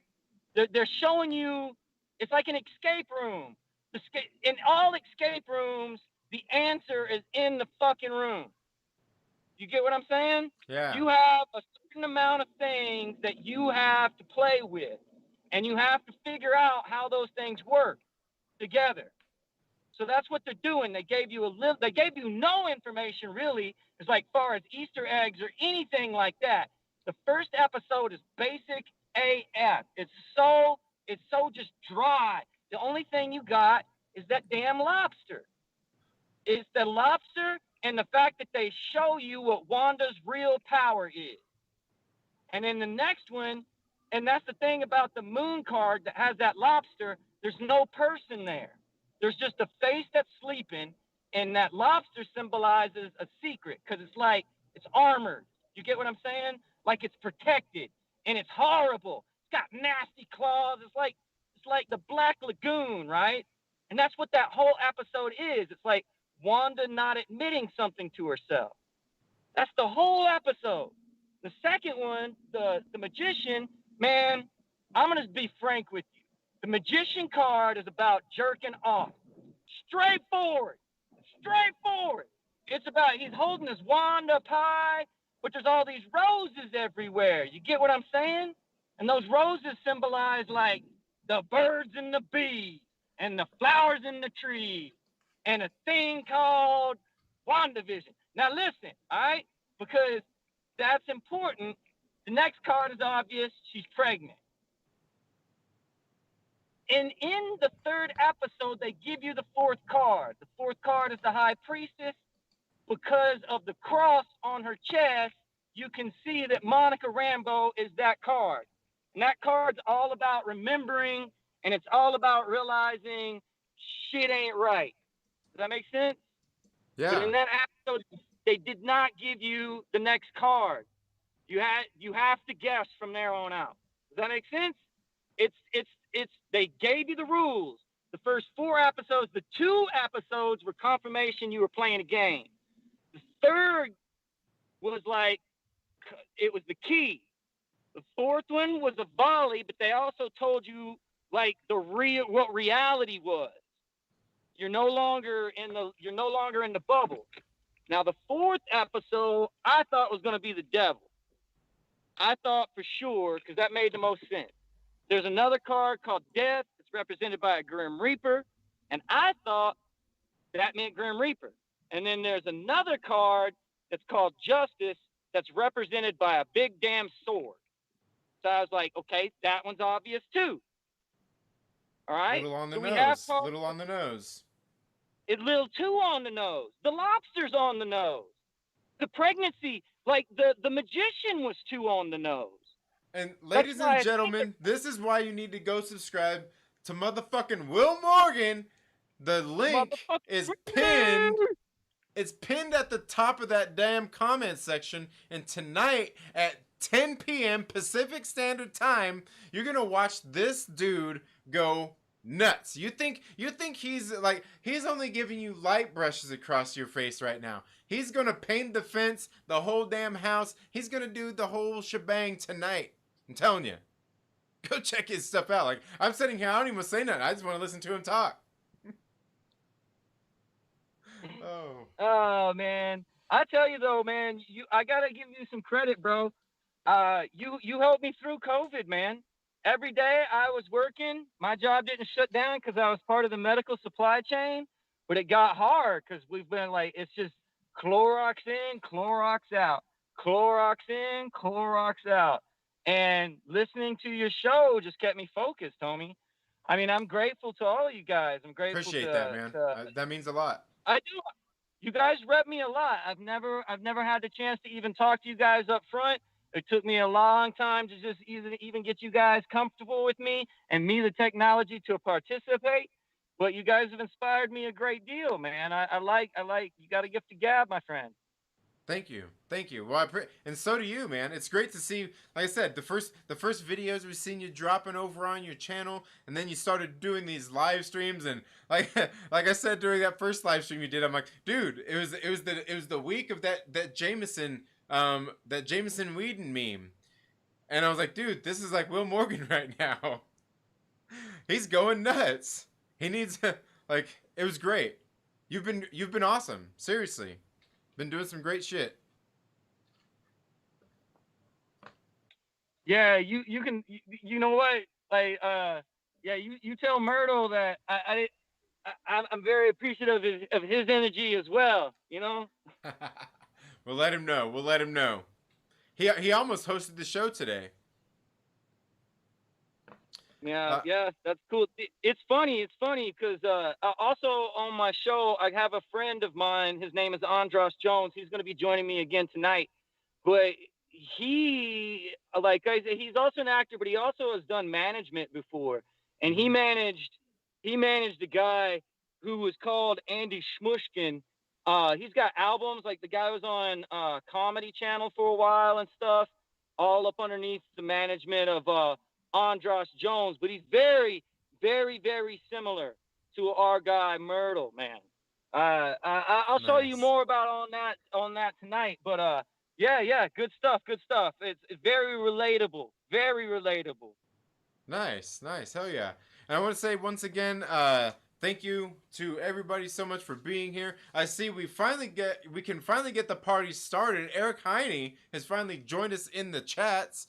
They're showing you. It's like an escape room. In all escape rooms, the answer is in the fucking room. You get what I'm saying? Yeah. You have a certain amount of things that you have to play with, and you have to figure out how those things work together. So that's what they're doing. They gave you they gave you no information really, as like far as Easter eggs or anything like that. The first episode is basic AF. It's so just dry. The only thing you got is that damn lobster. It's the lobster and the fact that they show you what Wanda's real power is. And then the next one, and that's the thing about the moon card that has that lobster, there's no person there. There's just a face that's sleeping, and that lobster symbolizes a secret because it's like it's armored. You get what I'm saying? Like it's protected, and it's horrible. It's got nasty claws. It's like the Black Lagoon, right? And that's what that whole episode is. It's like Wanda not admitting something to herself. That's the whole episode. The second one, the magician, man, I'm going to be frank with you. The magician card is about jerking off. Straightforward. Straightforward. It's about he's holding his Wanda pie, but there's all these roses everywhere. You get what I'm saying? And those roses symbolize like the birds and the bees and the flowers in the trees and a thing called WandaVision. Now listen, all right? Because that's important. The next card is obvious. She's pregnant. And in the third episode, they give you the fourth card. The fourth card is the High Priestess. Because of the cross on her chest, you can see that Monica Rambeau is that card. And that card's all about remembering, and it's all about realizing shit ain't right. Does that make sense? Yeah. But in that episode, they did not give you the next card. You have to guess from there on out. Does that make sense? They gave you the rules. The first 4 episodes, the 2 episodes were confirmation you were playing a game. The third was like, it was the key. The fourth one was a volley, but they also told you like what reality was. You're no longer in the bubble. Now the fourth episode I thought was going to be the devil. I thought for sure, because that made the most sense. There's another card called Death. It's represented by a Grim Reaper. And I thought that meant Grim Reaper. And then there's another card that's called Justice that's represented by a big damn sword. So I was like, okay, that one's obvious too. All right. Little on the So we have nose. Little on the nose. It's little too on the nose. The lobster's on the nose. The pregnancy, like the magician was too on the nose. And ladies and gentlemen, this is why you need to go subscribe to motherfucking Will Morgan. The link is pinned. It's pinned at the top of that damn comment section. And tonight at 10 p.m. Pacific Standard Time, you're gonna watch this dude go nuts. You think he's like, he's only giving you light brushes across your face right now. He's gonna paint the fence, the whole damn house. He's gonna do the whole shebang tonight. I'm telling you. Go check his stuff out. Like, I'm sitting here, I don't even say nothing. I just want to listen to him talk. Oh man. I tell you though, man, I gotta give you some credit, bro. You helped me through COVID, man. Every day I was working. My job didn't shut down because I was part of the medical supply chain, but it got hard because we've been like, it's just Clorox in, Clorox out, Clorox in, Clorox out. And listening to your show just kept me focused, homie. I mean, I'm grateful to all of you guys. I'm grateful. Appreciate that, man. That means a lot. I do. You guys rep me a lot. I've never had the chance to even talk to you guys up front. It took me a long time to just even get you guys comfortable with me and me, the technology, to participate. But you guys have inspired me a great deal, man. I like you got a gift to gab, my friend. Thank you. Well, and so do you, man. It's great to see. Like I said, the first videos we've seen you dropping over on your channel, and then you started doing these live streams, and like I said during that first live stream you did, I'm like, dude, it was the week of that Jameson Whedon meme, and I was like, dude, this is like Will Morgan right now. He's going nuts. He needs like, it was great. You've been awesome. Seriously. Been doing some great shit. Yeah, you can, you know what? Like, yeah, you tell Myrtle that I'm very appreciative of his energy as well, you know? We'll let him know. He almost hosted the show today. Yeah, yeah, that's cool. It's funny because also on my show, I have a friend of mine. His name is Andros Jones. He's going to be joining me again tonight. But he, like I said, he's also an actor, but he also has done management before. And he managed a guy who was called Andy Shmushkin. He's got albums, like the guy was on Comedy Channel for a while and stuff, all up underneath the management of Andros Jones, but he's very, very, very similar to our guy Myrtle, man. I'll show you more about on that tonight. But yeah, good stuff. It's very relatable, very relatable. Nice, hell yeah. And I want to say once again, thank you to everybody so much for being here. I see we can finally get the party started. Eric Heine has finally joined us in the chats.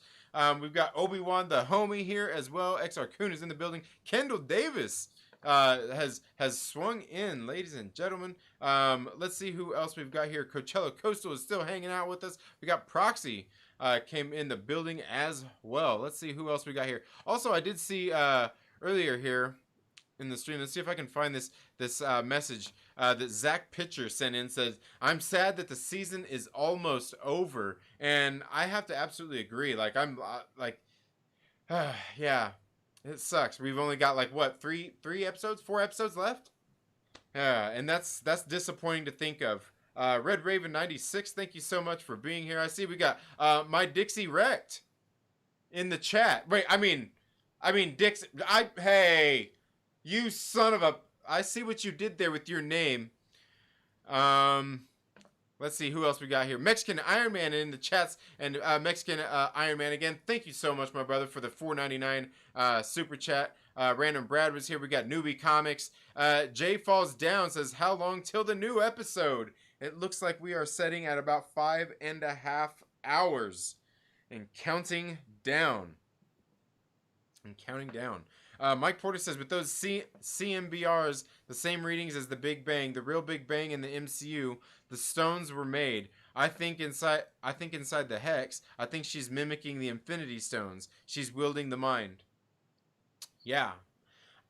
We've got Obi-Wan the homie here as well. XR Kun is in the building. Kendall Davis has swung in, ladies and gentlemen. Let's see who else we've got here. Coachella Coastal is still hanging out with us. We got Proxy came in the building as well. Let's see who else we got here. Also, I did see earlier here in the stream. Let's see if I can find this message that Zach Pitcher sent in. Says, I'm sad that the season is almost over, and I have to absolutely agree. Like, I'm like, yeah, it sucks. We've only got like what, 4 episodes left. Yeah, and that's disappointing to think of. Red Raven 96, thank you so much for being here. I see we got my Dixie Wrecked in the chat. Wait, I mean Dixie. Hey. You son of a... I see what you did there with your name. Let's see who else we got here. Mexican Iron Man in the chats. And Mexican Iron Man again. Thank you so much, my brother, for the $4.99 super chat. Random Brad was here. We got Newbie Comics. Jay Falls Down says, how long till the new episode? It looks like we are setting at about 5.5 hours. And counting down. Mike Porter says, with those CMBRs, the same readings as the Big Bang, the real Big Bang in the MCU, the stones were made. I think inside the Hex, I think she's mimicking the Infinity Stones. She's wielding the mind. Yeah,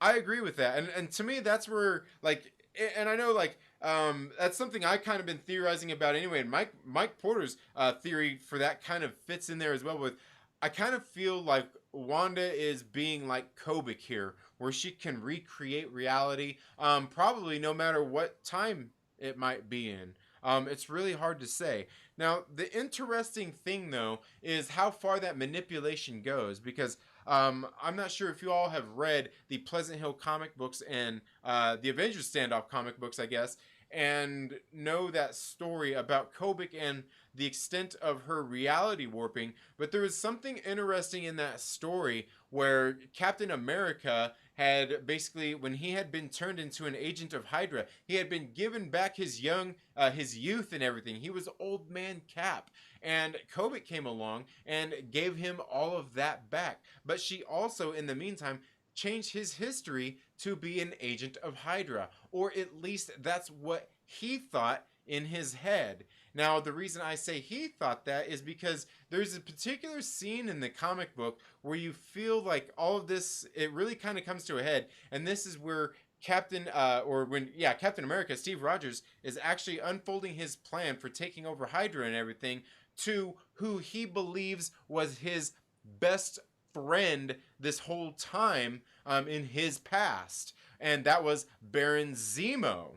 I agree with that, and to me that's where like, and I know like that's something I kind of been theorizing about anyway. And Mike Porter's theory for that kind of fits in there as well. With I kind of feel like Wanda is being like Kobik here, where she can recreate reality, probably no matter what time it might be in. It's really hard to say. Now, the interesting thing, though, is how far that manipulation goes, because I'm not sure if you all have read the Pleasant Hill comic books and the Avengers Standoff comic books, I guess, and know that story about Kobik and the extent of her reality warping. But there was something interesting in that story where Captain America had basically, when he had been turned into an agent of Hydra, he had been given back his youth and everything. He was old man Cap. And Kobik came along and gave him all of that back. But she also, in the meantime, changed his history to be an agent of Hydra. Or at least that's what he thought in his head. Now, the reason I say he thought that is because there's a particular scene in the comic book where you feel like all of this, it really kind of comes to a head. And this is where Captain America, Steve Rogers, is actually unfolding his plan for taking over Hydra and everything to who he believes was his best friend this whole time in his past. And that was Baron Zemo.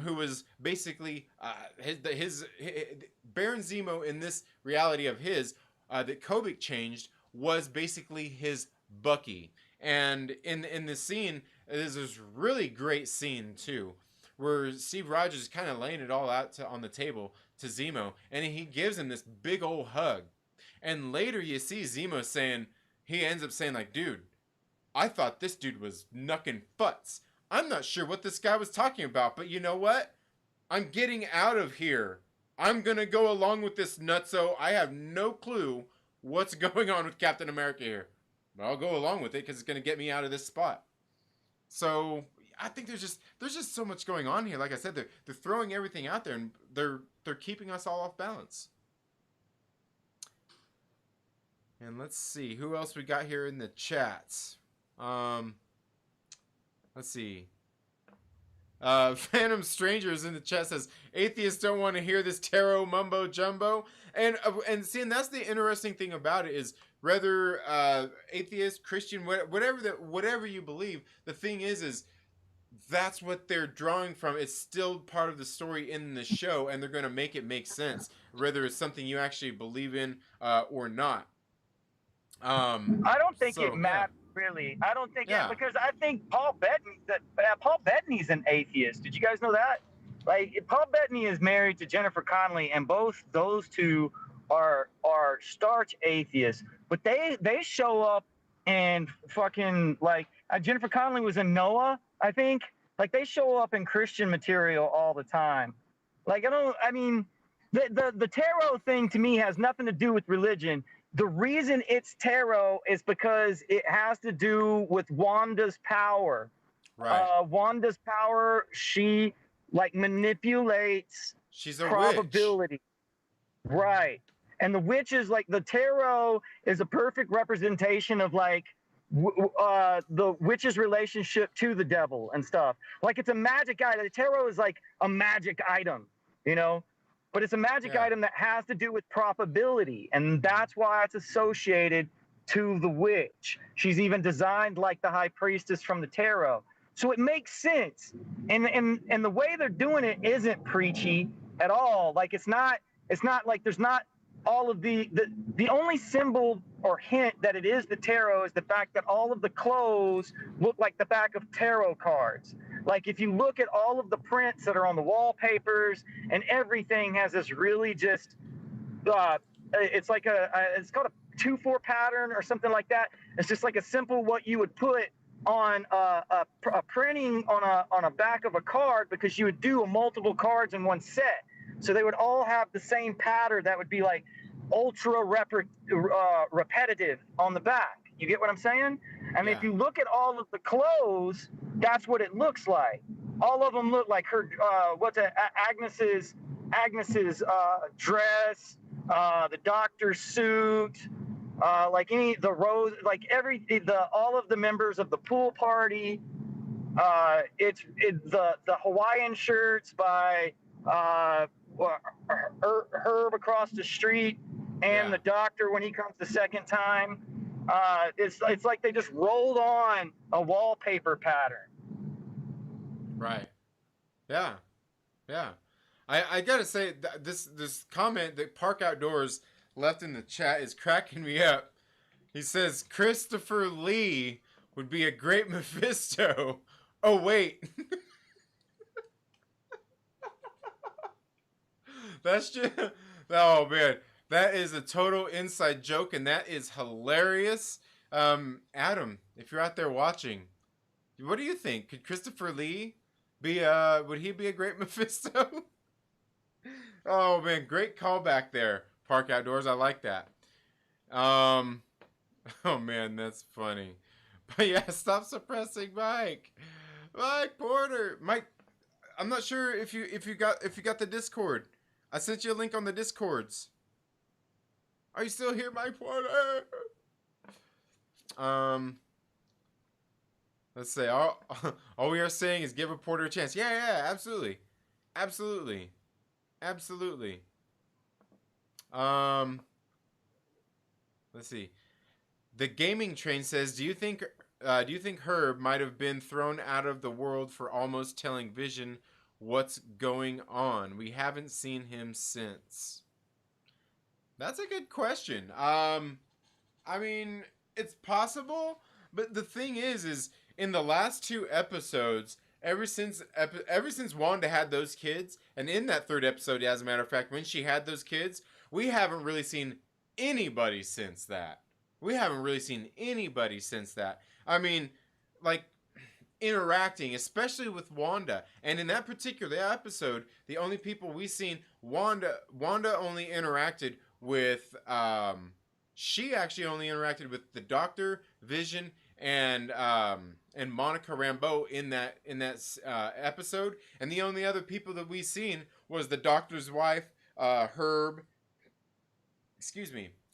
Who was basically his Baron Zemo in this reality of his that Kobik changed was basically his Bucky. And in the scene, there's this really great scene too, where Steve Rogers is kind of laying it all out on the table to Zemo, and he gives him this big old hug. And later you see Zemo saying, he ends up saying like, dude, I thought this dude was knucking futz. I'm not sure what this guy was talking about, but you know what? I'm getting out of here. I'm going to go along with this nutso. I have no clue what's going on with Captain America here. But I'll go along with it because it's going to get me out of this spot. So I think there's just so much going on here. Like I said, they're throwing everything out there, and they're keeping us all off balance. And let's see who else we got here in the chats. Let's see. Phantom Strangers in the chat says atheists don't want to hear this tarot mumbo jumbo, and see, and that's the interesting thing about it is whether atheist, Christian, whatever you believe, the thing is that's what they're drawing from. It's still part of the story in the show, and they're going to make it make sense, whether it's something you actually believe in or not. I don't think it matters. Really, I don't think because I think Paul Bettany's an atheist. Did you guys know that? Like, Paul Bettany is married to Jennifer Connelly, and both those two are starch atheists. But they show up and fucking like Jennifer Connelly was in Noah, I think. Like, they show up in Christian material all the time. Like, the tarot thing to me has nothing to do with religion. The reason it's tarot is because it has to do with Wanda's power. Right. Wanda's power, she like manipulates She's a probability. witch. Right. And the witch is like, the tarot is a perfect representation of like the witch's relationship to the devil and stuff. Like, it's a magic item. The tarot is like a magic item, you know? But it's a magic item that has to do with probability, and that's why it's associated to the witch. She's even designed like the high priestess from the tarot. So it makes sense. And the way they're doing it isn't preachy at all. Like, it's not like there's not all of the only symbol or hint that it is the tarot is the fact that all of the clothes look like the back of tarot cards. Like, if you look at all of the prints that are on the wallpapers, and everything has this really just, it's like it's called a 2-4 pattern or something like that. It's just like a simple what you would put on a printing on a back of a card, because you would do multiple cards in one set. So they would all have the same pattern that would be like ultra repetitive on the back. You get what I'm saying? And Yeah. if you look at all of the clothes, that's what it looks like. All of them look like her. Agnes's dress, the doctor's suit, all of the members of the pool party. The Hawaiian shirts by Herb across the street, and the doctor when he comes the second time. It's like they just rolled on a wallpaper pattern. Right. Yeah. Yeah. I gotta say, this comment that Park Outdoors left in the chat is cracking me up. He says, Christopher Lee would be a great Mephisto. Oh, wait. That's just... Oh, man. That is a total inside joke, and that is hilarious. Adam, if you're out there watching, what do you think? Could Christopher Lee be, would he be a great Mephisto? Oh, man. Great callback there, Park Outdoors. I like that. Oh, man. That's funny. But yeah, stop suppressing Mike. Mike Porter. Mike, I'm not sure if you got the Discord. I sent you a link on the Discords. Are you still here, Mike Porter? Let's say all we are saying is give a Porter a chance. Yeah, absolutely. Absolutely. Absolutely. Let's see. The gaming train says, do you think Herb might have been thrown out of the world for almost telling Vision what's going on? We haven't seen him since. That's a good question. I mean, it's possible, but the thing is in the last 2 episodes, ever since Wanda had those kids, and in that 3rd episode, as a matter of fact, when she had those kids, we haven't really seen anybody since that. I mean, like, interacting, especially with Wanda. And in that particular episode, the only people we seen, Wanda only interacted with, she actually only interacted with the Doctor, Vision, and Monica Rambeau in that episode. And the only other people that we seen was the Doctor's wife, Herb,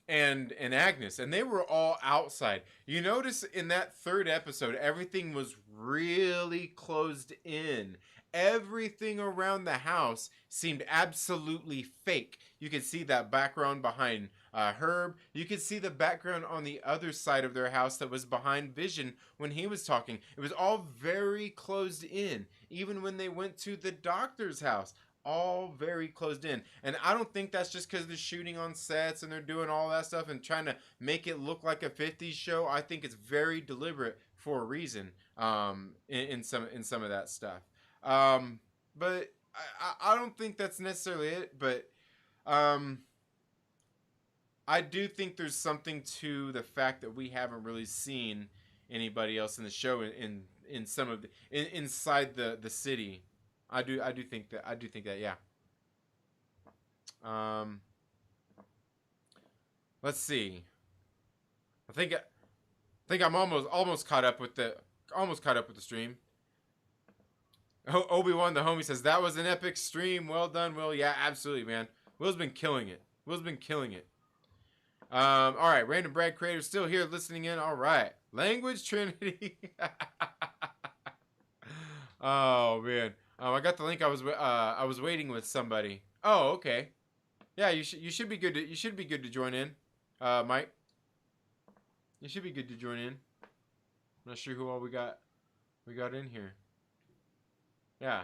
and Agnes, and they were all outside. You notice in that 3rd episode, everything was really closed in. Everything around the house seemed absolutely fake. You could see that background behind Herb. You could see the background on the other side of their house that was behind Vision when he was talking. It was all very closed in. Even when they went to the Doctor's house, all very closed in. And I don't think that's just because they're shooting on sets and they're doing all that stuff and trying to make it look like a 50s show. I think it's very deliberate for a reason, in some of that stuff. But I don't think that's necessarily it, but I do think there's something to the fact that we haven't really seen anybody else in the show in some of the inside the city. I do think that, yeah. Let's see. I think I'm almost caught up with the stream. Obi-Wan the homie says that was an epic stream. Well done, Will. Yeah, absolutely, man. Will's been killing it. All right, Random Brad Creator still here listening in. All right, Language Trinity. Oh man. I got the link. I was waiting with somebody. Oh, okay. Yeah, you should be good to join in, Mike. You should be good to join in. I'm not sure who all we got in here. Yeah.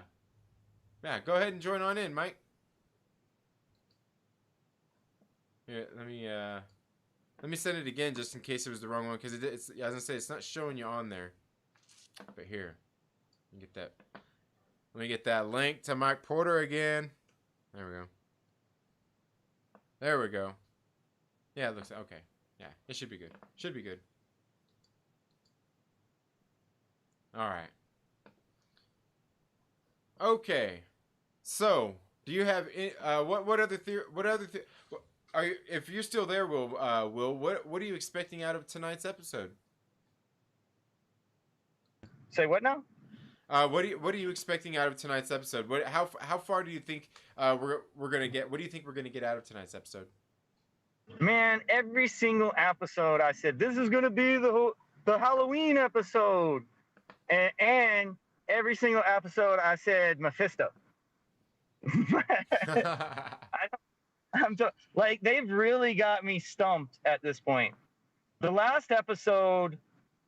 Go ahead and join on in, Mike. Here, let me send it again just in case it was the wrong one, because it's I was gonna say it's not showing you on there. But here, let me get that link to Mike Porter again. There we go. Yeah, it looks okay. Yeah, it should be good. All right. Okay. So, do you have what other theory? Are you, if you're still there, Will? What are you expecting out of tonight's episode? Say what now? What are you expecting out of tonight's episode? How far do you think we're gonna get? What do you think we're gonna get out of tonight's episode? Man, every single episode I said this is gonna be the Halloween episode, and every single episode I said Mephisto. Like they've really got me stumped at this point. The last episode,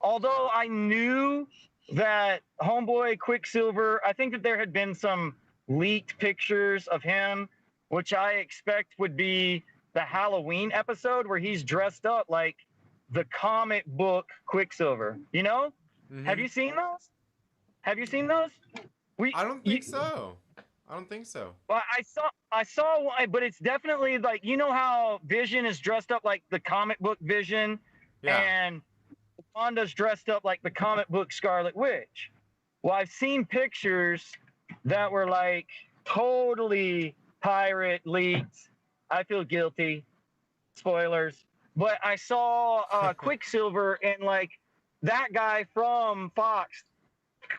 although I knew that homeboy Quicksilver, I think that there had been some leaked pictures of him, which I expect would be the Halloween episode where he's dressed up like the comic book Quicksilver. You know? Mm-hmm. Have you seen those? Have you seen those? I don't think so. I don't think so. Well, I saw one, but it's definitely like, you know how Vision is dressed up like the comic book Vision, Yeah. and Wanda's dressed up like the comic book Scarlet Witch. Well, I've seen pictures that were like totally pirate leaked. I feel guilty. Spoilers. But I saw Quicksilver and like that guy from Fox,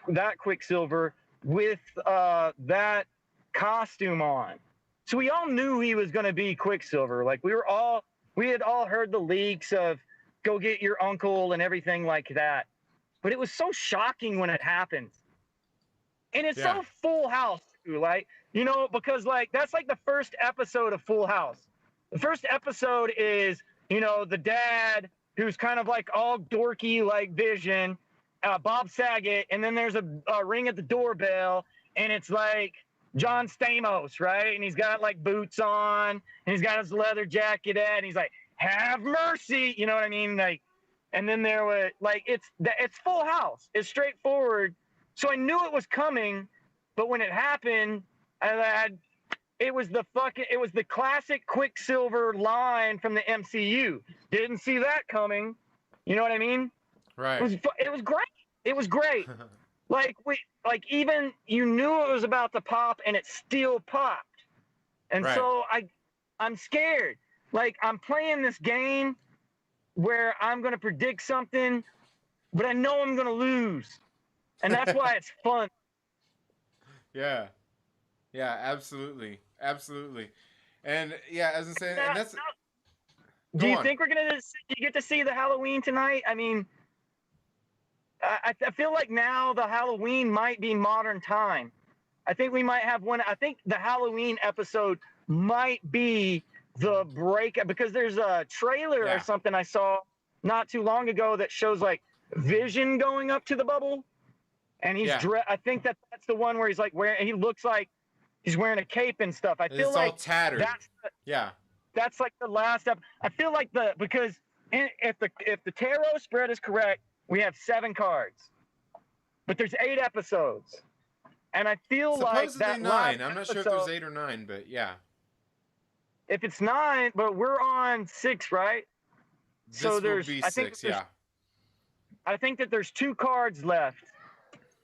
that Quicksilver with that costume on. So we all knew he was going to be Quicksilver. Like we had all heard the leaks of go get your uncle and everything like that. But it was so shocking when it happened. And it's so Full House too, like, you know, because like that's like the first episode of Full House. The first episode is, you know, the dad who's kind of like all dorky like Vision, Bob Saget, and then there's a ring at the doorbell, and it's like John Stamos, right? And he's got like boots on, and he's got his leather jacket at, and he's like, "Have mercy," you know what I mean? Like, and then there was like it's Full House. It's straightforward. So I knew it was coming, but when it happened, it was the classic Quicksilver line from the MCU. Didn't see that coming. You know what I mean? Right. It was great. It was great. Even you knew it was about to pop, and it still popped. And right. So I'm scared. Like I'm playing this game where I'm going to predict something, but I know I'm going to lose. And that's why it's fun. Yeah. Yeah, absolutely. Absolutely. And yeah, as I'm saying, and that's... Do you think we're going to get to see the Halloween tonight? I mean, I feel like now the Halloween might be modern time. I think we might have one. I think the Halloween episode might be the break, because there's a trailer or something I saw not too long ago that shows like Vision going up to the bubble, and he's I think that's the one where he's like he looks like he's wearing a cape and stuff. I feel like all tattered. That's like the last up. I feel like because if the tarot spread is correct, we have 7 cards, but there's 8 episodes, and I feel like that 9. I'm not sure if there's 8 or 9, but yeah. If it's 9, but we're on 6, right? This will be 6, yeah. I think that there's 2 cards left,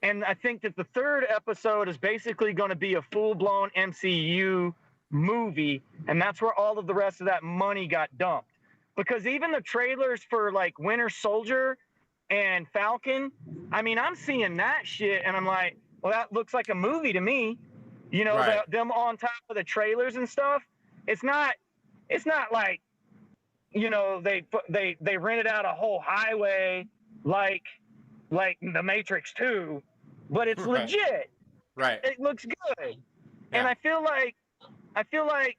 and I think that the 3rd episode is basically going to be a full-blown MCU movie, and that's where all of the rest of that money got dumped. Because even the trailers for like Winter Soldier and Falcon, I mean, I'm seeing that shit, and I'm like, well, that looks like a movie to me. You know, them on top of the trailers and stuff. It's not like, you know, they rented out a whole highway like the Matrix 2, but it's legit. Right. It looks good. Yeah. And I feel like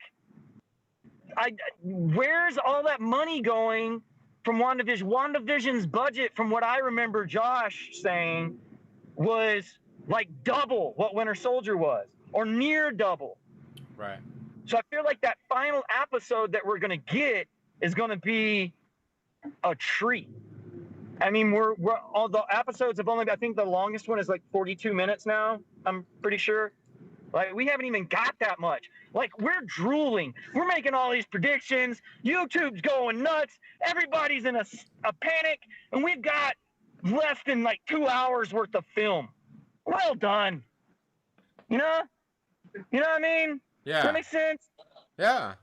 where's all that money going from WandaVision? WandaVision's budget, from what I remember Josh saying, was like double what Winter Soldier was, or near double. Right. So I feel like that final episode that we're going to get is going to be a treat. I mean, we're all the episodes have only, I think the longest one is like 42 minutes now. I'm pretty sure. Like, we haven't even got that much. Like, we're drooling. We're making all these predictions. YouTube's going nuts. Everybody's in a panic. And we've got less than like 2 hours worth of film. Well done. You know what I mean? Yeah. Does that make sense? Yeah.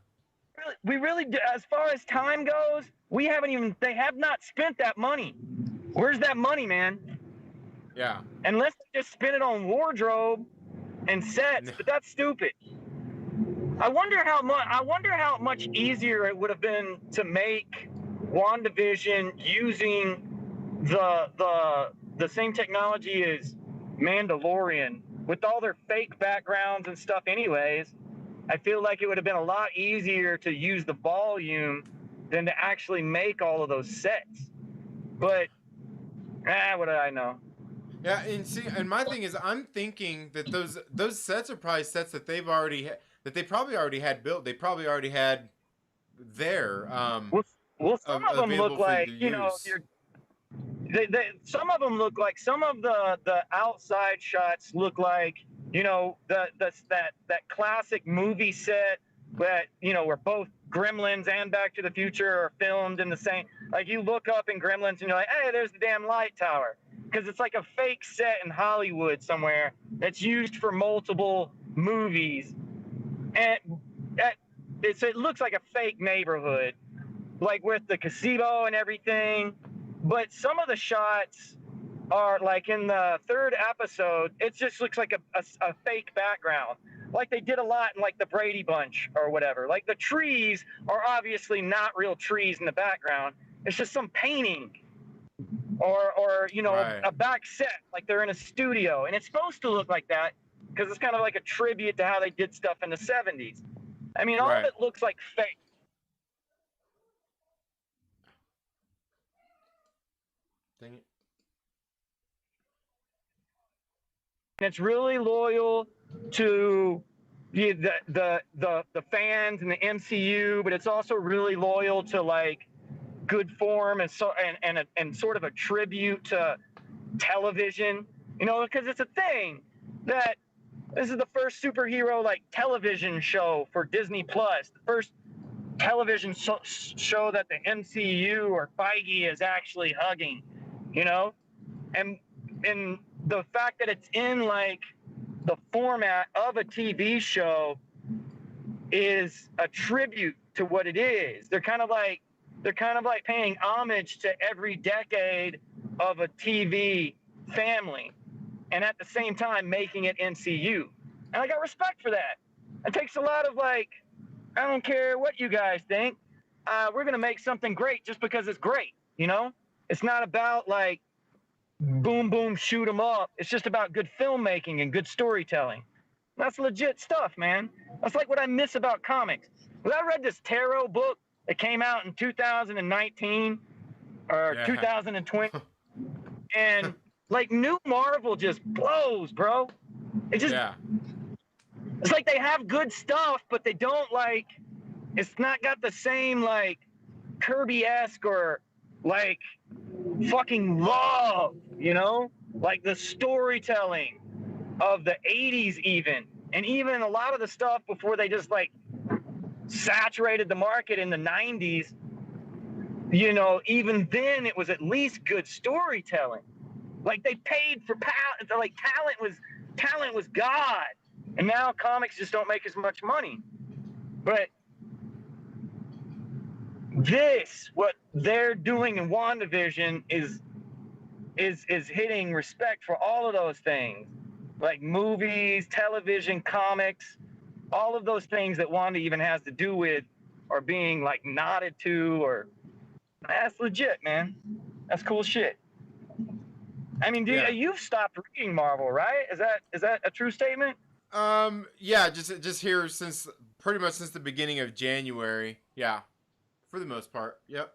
We really do. As far as time goes, they have not spent that money. Where's that money, man? Yeah. Unless they just spend it on wardrobe and sets, but that's stupid. I wonder how much easier it would have been to make WandaVision using the same technology as Mandalorian with all their fake backgrounds and stuff anyways. I feel like it would have been a lot easier to use the volume than to actually make all of those sets. But what do I know? Yeah, and see, and my thing is, I'm thinking that those sets are probably sets that they probably already had built. They probably already had there. Well, some of them look like some of them look like some of the outside shots look like that classic movie set that where both Gremlins and Back to the Future are filmed in the same. Like you look up in Gremlins and you're like, hey, there's the damn light tower, because it's like a fake set in Hollywood somewhere that's used for multiple movies, and it looks like a fake neighborhood, like with the gazebo and everything. But some of the shots are like in the third episode, it just looks like a fake background. Like they did a lot in like the Brady Bunch or whatever. Like the trees are obviously not real trees in the background. It's just some painting or right. A back set, like they're in a studio. And it's supposed to look like that because it's kind of like a tribute to how they did stuff in the 70s. I mean, all right. of it looks like fake. Dang it. And it's really loyal to the fans and the MCU, but it's also really loyal to like good form and sort of a tribute to television, because it's a thing that this is the first superhero like television show for Disney Plus, the first television show that the MCU or Feige is actually hugging, and the fact that it's in like the format of a TV show is a tribute to what it is. They're kind of like paying homage to every decade of a TV family, and at the same time making it MCU. And I got respect for that. It takes a lot of like, I don't care what you guys think. We're gonna make something great just because it's great. It's not about like boom, boom, shoot 'em up. It's just about good filmmaking and good storytelling. That's legit stuff, man. That's like what I miss about comics. Well, I read this tarot book that came out in 2019 or 2020, and like New Marvel just blows, bro. It just it's like they have good stuff, but they don't like. It's not got the same like Kirby-esque or like fucking love, like the storytelling of the 80s even, and even a lot of the stuff before they just like saturated the market in the 90s, even then it was at least good storytelling. Like they paid for like talent was God, and now comics just don't make as much money. But what they're doing in WandaVision is hitting respect for all of those things, like movies, television, comics, all of those things that Wanda even has to do with are being like nodded to, or that's legit, man. That's cool shit. I mean, you've stopped reading Marvel, right? Is that a true statement? Yeah, just here since pretty much since the beginning of January. Yeah. For the most part, yep.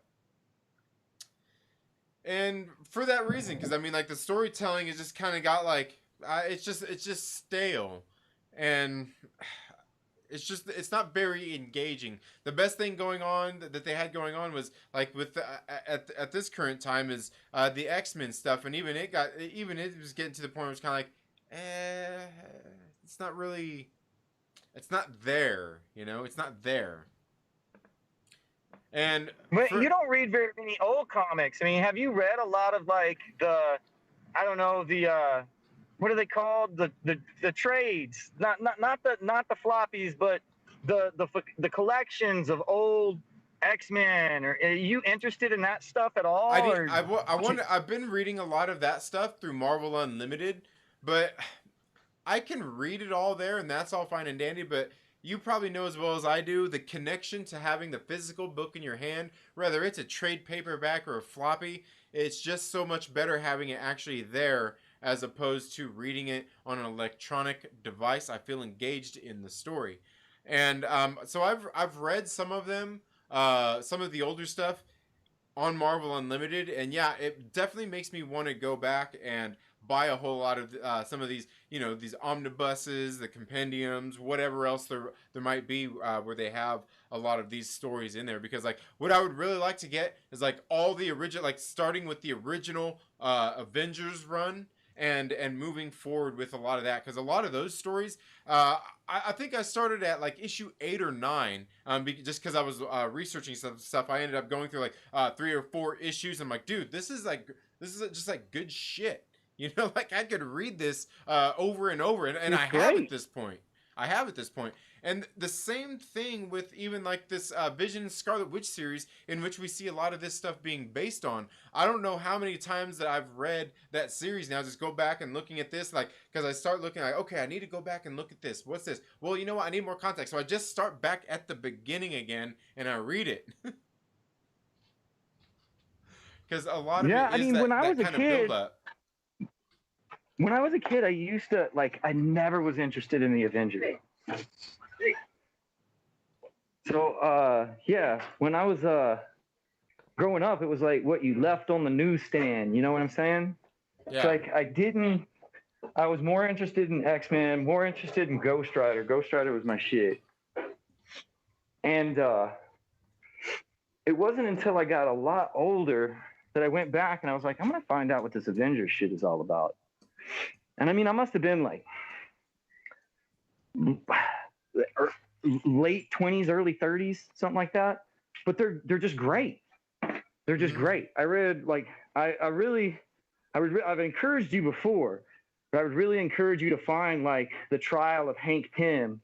And for that reason, because I mean, like the storytelling is just kind of got like it's just stale, and it's not very engaging. The best thing going on that they had going on was like with at this current time is the X-Men stuff, and even it was getting to the point where it's kind of like, it's not really, it's not there, it's not there. And you don't read very many old comics. I mean, have you read a lot of like the what are they called? The trades, not the floppies, but the collections of old X-Men, or are you interested in that stuff at all? I've been reading a lot of that stuff through Marvel Unlimited, but I can read it all there, and that's all fine and dandy, but you probably know as well as I do the connection to having the physical book in your hand, whether it's a trade paperback or a floppy. It's just so much better having it actually there as opposed to reading it on an electronic device. I feel engaged in the story. And so I've read some of them, some of the older stuff on Marvel Unlimited, and yeah, it definitely makes me want to go back and buy a whole lot of some of these, these omnibuses, the compendiums, whatever else there might be, where they have a lot of these stories in there. Because like, what I would really like to get is like all the original, like starting with the original Avengers run. And moving forward with a lot of that, because a lot of those stories, I think I started at like issue 8 or 9, just because I was researching stuff. I ended up going through like 3 or 4 issues. I'm like, dude, this is just like good shit. Like I could read this over and over, and I have at this point. And the same thing with even like this Vision Scarlet Witch series, in which we see a lot of this stuff being based on. I don't know how many times that I've read that series now. Just go back and looking at this, like, because I start looking like, okay, I need to go back and look at this. What's this? Well, you know what? I need more context. So I just start back at the beginning again and I read it. Because a lot of it is that kind of build up. When I was a kid, I used to, I never was interested in the Avengers. So, yeah, when I was growing up, it was like what you left on the newsstand. You know what I'm saying? Yeah. It's like I was more interested in X-Men, more interested in Ghost Rider. Ghost Rider was my shit. And it wasn't until I got a lot older that I went back and I was like, I'm going to find out what this Avengers shit is all about. And I mean, I must have been like late 20s, early 30s, something like that. But they're just great. They're just great. I read I've encouraged you before, but I would really encourage you to find like the trial of Hank Pym,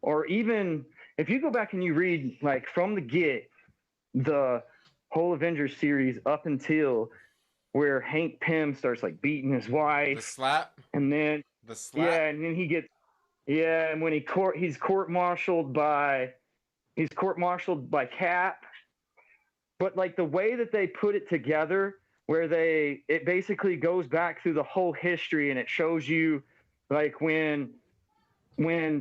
or even if you go back and you read like from the whole Avengers series up until where Hank Pym starts like beating his wife. The slap. And then the slap. Yeah, and then and when he's court-martialed by Cap. But like the way that they put it together, where it basically goes back through the whole history, and it shows you like when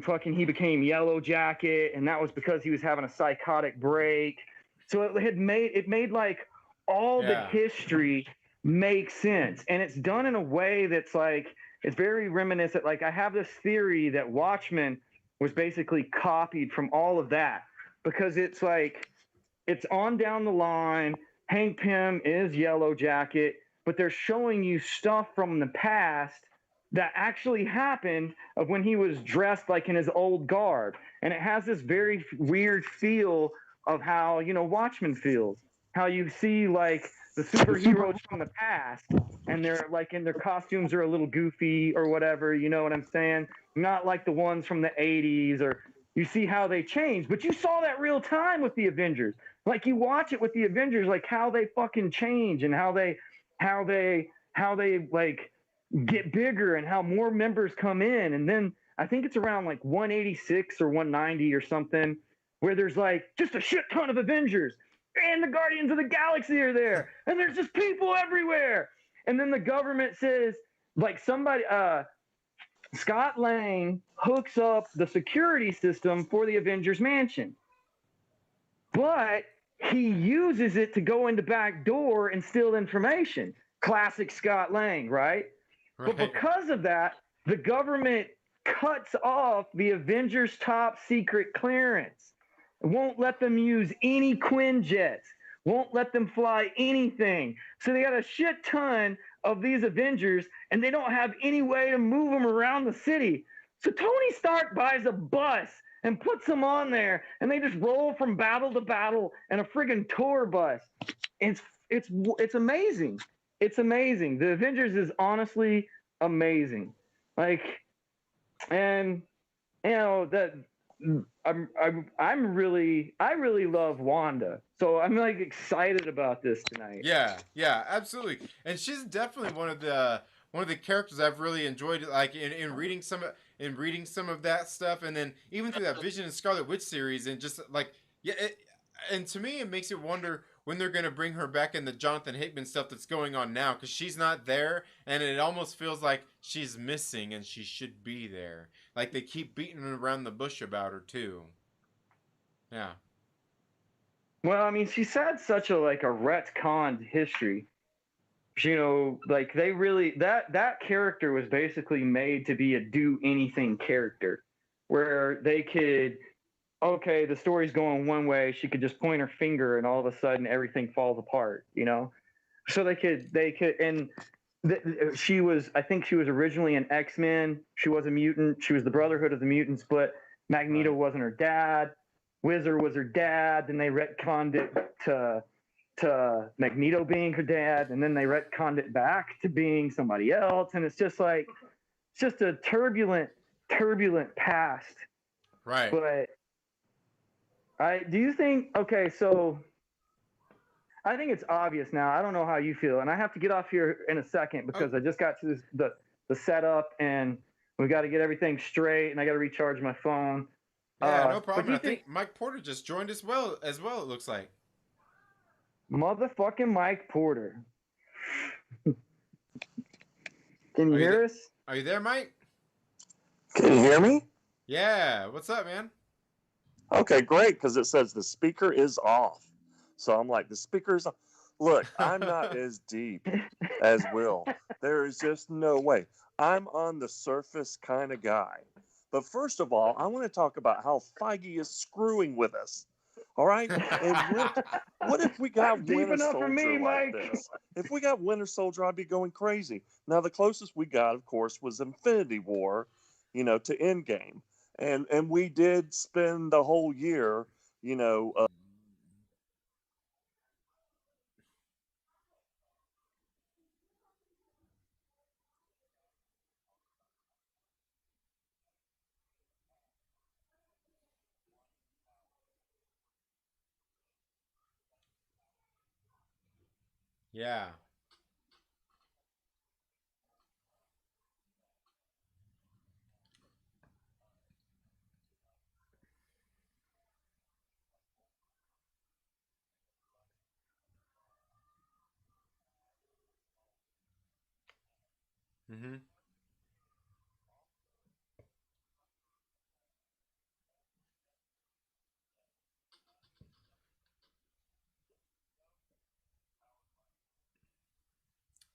fucking he became Yellow Jacket, and that was because he was having a psychotic break. So it made like all the history make sense, and it's done in a way that's like, it's very reminiscent. Like I have this theory that Watchmen was basically copied from all of that, because it's like, it's on down the line. Hank Pym is Yellow Jacket, but they're showing you stuff from the past that actually happened of when he was dressed like in his old garb. And it has this very weird feel of how, Watchmen feels. How you see like the superheroes from the past, and they're like in their costumes are a little goofy or whatever, you know what I'm saying? Not like the ones from the 80s, or you see how they change. But you saw that real time with the Avengers. Like you watch it with the Avengers, like how they fucking change, and how they like get bigger, and how more members come in. And then I think it's around like 186 or 190 or something, where there's like just a shit ton of Avengers, and the Guardians of the Galaxy are there, and there's just people everywhere. And then the government says, like Scott Lang hooks up the security system for the Avengers Mansion, but he uses it to go into back door and steal information. Classic Scott Lang, right? But because of that, the government cuts off the Avengers' top secret clearance. Won't let them use any Quinjets. Won't let them fly anything. So they got a shit ton of these Avengers, and they don't have any way to move them around the city. So Tony Stark buys a bus and puts them on there, and they just roll from battle to battle in a friggin' tour bus. It's amazing. It's amazing. The Avengers is honestly amazing. Like, and that I really love Wanda, so I'm like excited about this tonight. Yeah, absolutely. And she's definitely one of the characters I've really enjoyed, like in reading some of that stuff, and then even through that Vision and Scarlet Witch series, and just like and to me it makes you wonder when they're gonna bring her back in the Jonathan Hickman stuff that's going on now, because she's not there, and it almost feels like she's missing, and she should be there. Like they keep beating around the bush about her too. Yeah. Well, I mean, she's had such a retconned history. You know, like they really that character was basically made to be a do anything character, where they could, okay, the story's going one way, she could just point her finger and all of a sudden everything falls apart. You know, so they could and she was, I think she was originally an X-Men. She was a mutant. She was the Brotherhood of the Mutants, but Magneto wasn't her dad. Wizard was her dad. Then they retconned it to Magneto being her dad, and then they retconned it back to being somebody else. And it's just like, it's just a turbulent past. Right. But do you think, okay, so I think it's obvious now. I don't know how you feel, and I have to get off here in a second because I just got to the setup, and we got to get everything straight, and I got to recharge my phone. Yeah, no problem. I think Mike Porter just joined as well. It looks like. Motherfucking Mike Porter. Can you hear us? Are you there, Mike? Can you hear me? Yeah. What's up, man? Okay, great, because it says the speaker is off. So I'm like, the speaker's off. Look, I'm not as deep as Will. There is just no way. I'm on the surface kind of guy. But first of all, I want to talk about how Feige is screwing with us. All right? And what if we got Winter Soldier like this? If we got Winter Soldier, I'd be going crazy. Now, the closest we got, of course, was Infinity War, to Endgame. And we did spend the whole year, Yeah. Mm-hmm.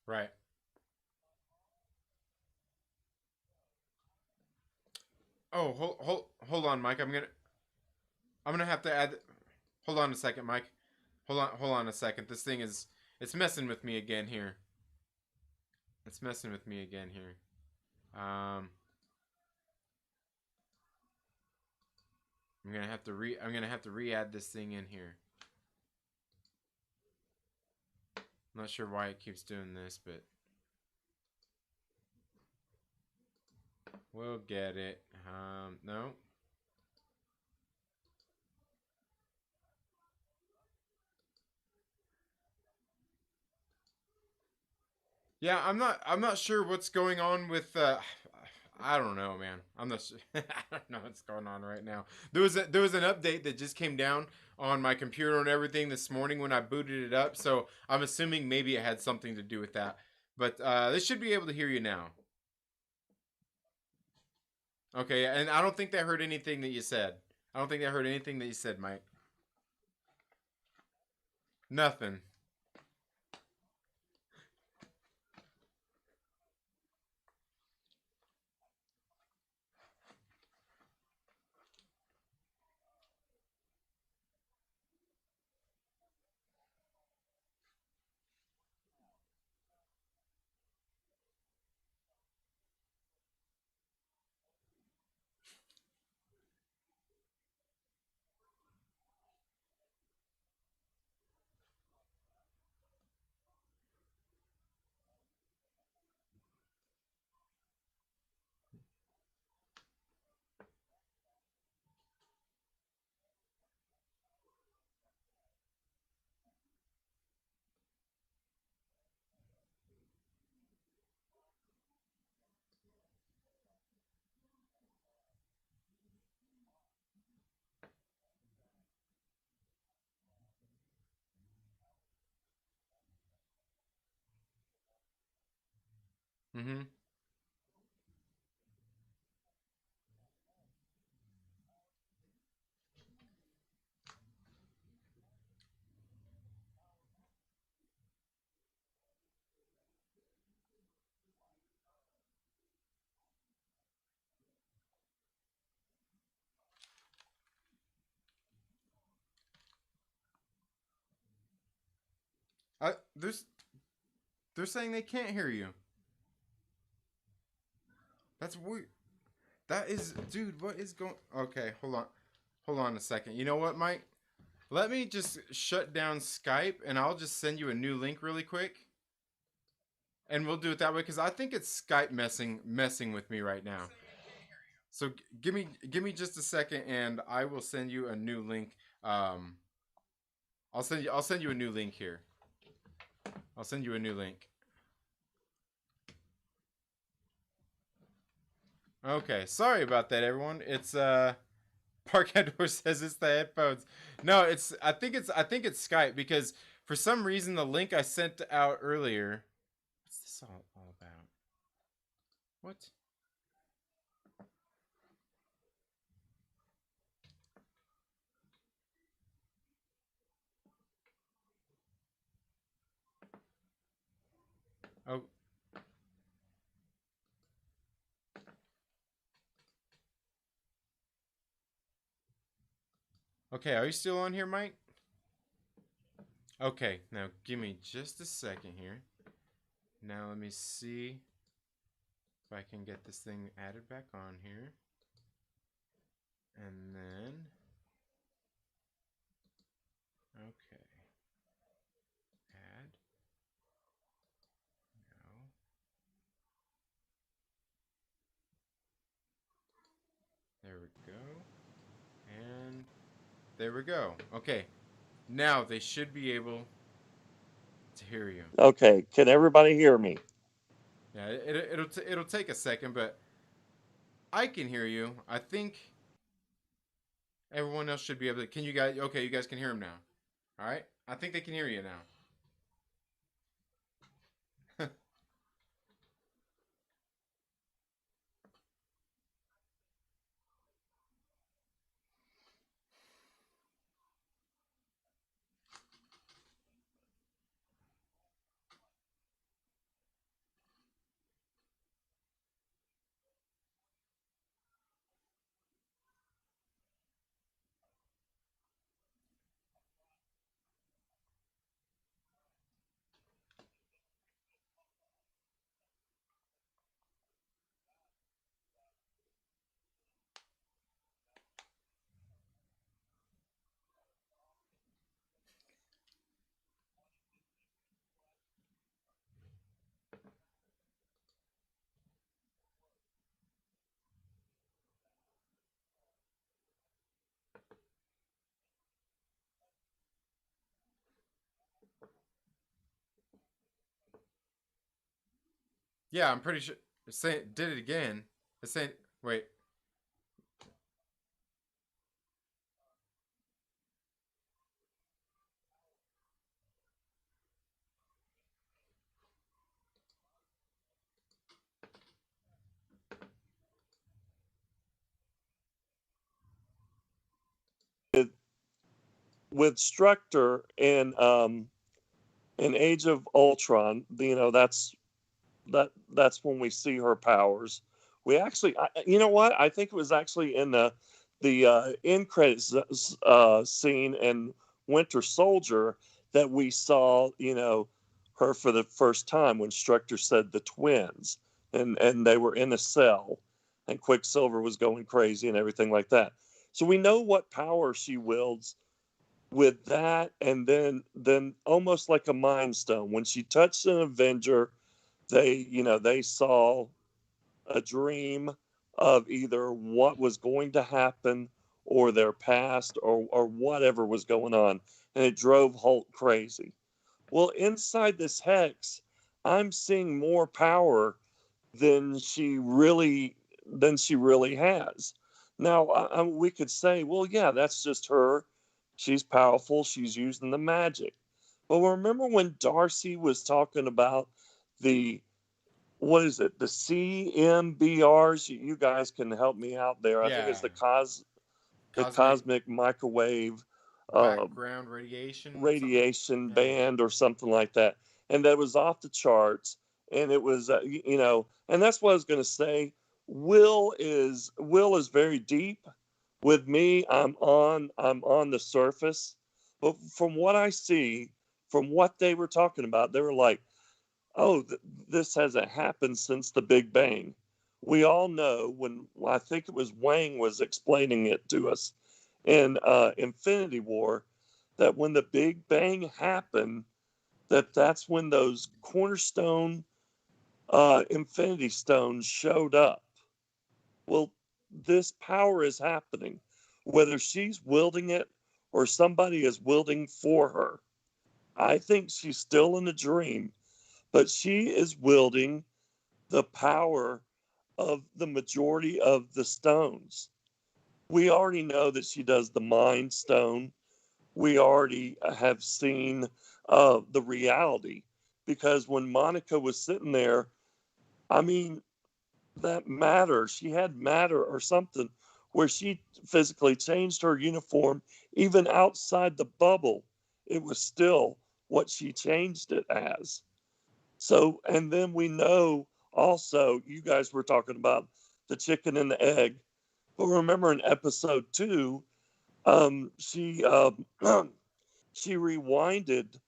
Right. Oh, hold on, Mike. I'm gonna have to add. Hold on a second, Mike. Hold on a second. This thing it's messing with me again here. It's messing with me again here. I'm gonna have to re-add this thing in here. I'm not sure why it keeps doing this, but we'll get it. No. Yeah, I'm not sure what's going on with I don't know, man. I'm not sure. I don't know what's going on right now. There was an update that just came down on my computer and everything this morning when I booted it up, so I'm assuming maybe it had something to do with that. But they should be able to hear you now. Okay, and I don't think they heard anything that you said. I don't think they heard anything that you said, Mike. Nothing. Mm-hmm. There's they're saying they can't hear you. That's weird. That is, dude. What is going? Okay, hold on a second. You know what, Mike? Let me just shut down Skype, and I'll just send you a new link really quick, and we'll do it that way because I think it's Skype messing with me right now. So give me just a second, and I will send you a new link. I'll send you a new link here. I'll send you a new link. Okay, sorry about that, everyone. It's Park Outdoor says it's the headphones. No, I think it's Skype because for some reason the link I sent out earlier. What's this all about? What? Oh. Okay, are you still on here, Mike? Okay, now give me just a second here. Now let me see if I can get this thing added back on here. And then, okay. Add. No. There we go. And there we go. Okay. Now they should be able to hear you. Okay, can everybody hear me? Yeah, it'll take a second, but I can hear you. I think everyone else should be able to. Can you guys? Okay, you guys can hear him now. All right. I think they can hear you now. Yeah, I'm pretty sure. It's saying did it again. It's saying wait. With Structor in Age of Ultron, that's when we see her powers. We actually, you know what? I think it was actually in the end credits scene in Winter Soldier that we saw, her for the first time when Structor said the twins, and they were in a cell, and Quicksilver was going crazy and everything like that. So we know what power she wields with that, and then almost like a mind stone, when she touched an Avenger, they saw a dream of either what was going to happen or their past or whatever was going on, and it drove Hulk crazy. Well, inside this hex, I'm seeing more power than she really has. Now, we could say, well, yeah, that's just her. She's powerful. She's using the magic. But remember when Darcy was talking about the what is it? The CMBRs. You guys can help me out there. I think it's the cosmic microwave background radiation band or something like that, and that was off the charts. And it was, and that's what I was going to say. Will is very deep. With me, I'm on the surface, but from what I see, from what they were talking about, they were like, "Oh, this hasn't happened since the Big Bang." We all know when I think it was Wang was explaining it to us in Infinity War that when the Big Bang happened, that's when those cornerstone Infinity Stones showed up. Well, this power is happening, whether she's wielding it or somebody is wielding for her. I think she's still in a dream, but she is wielding the power of the majority of the stones. We already know that she does the Mind Stone. We already have seen the reality, because when Monica was sitting there, I mean, that matter, she had matter or something where she physically changed her uniform even outside the bubble. It was still what she changed it as. So, and then we know also, you guys were talking about the chicken and the egg, but remember in episode 2, she she rewinded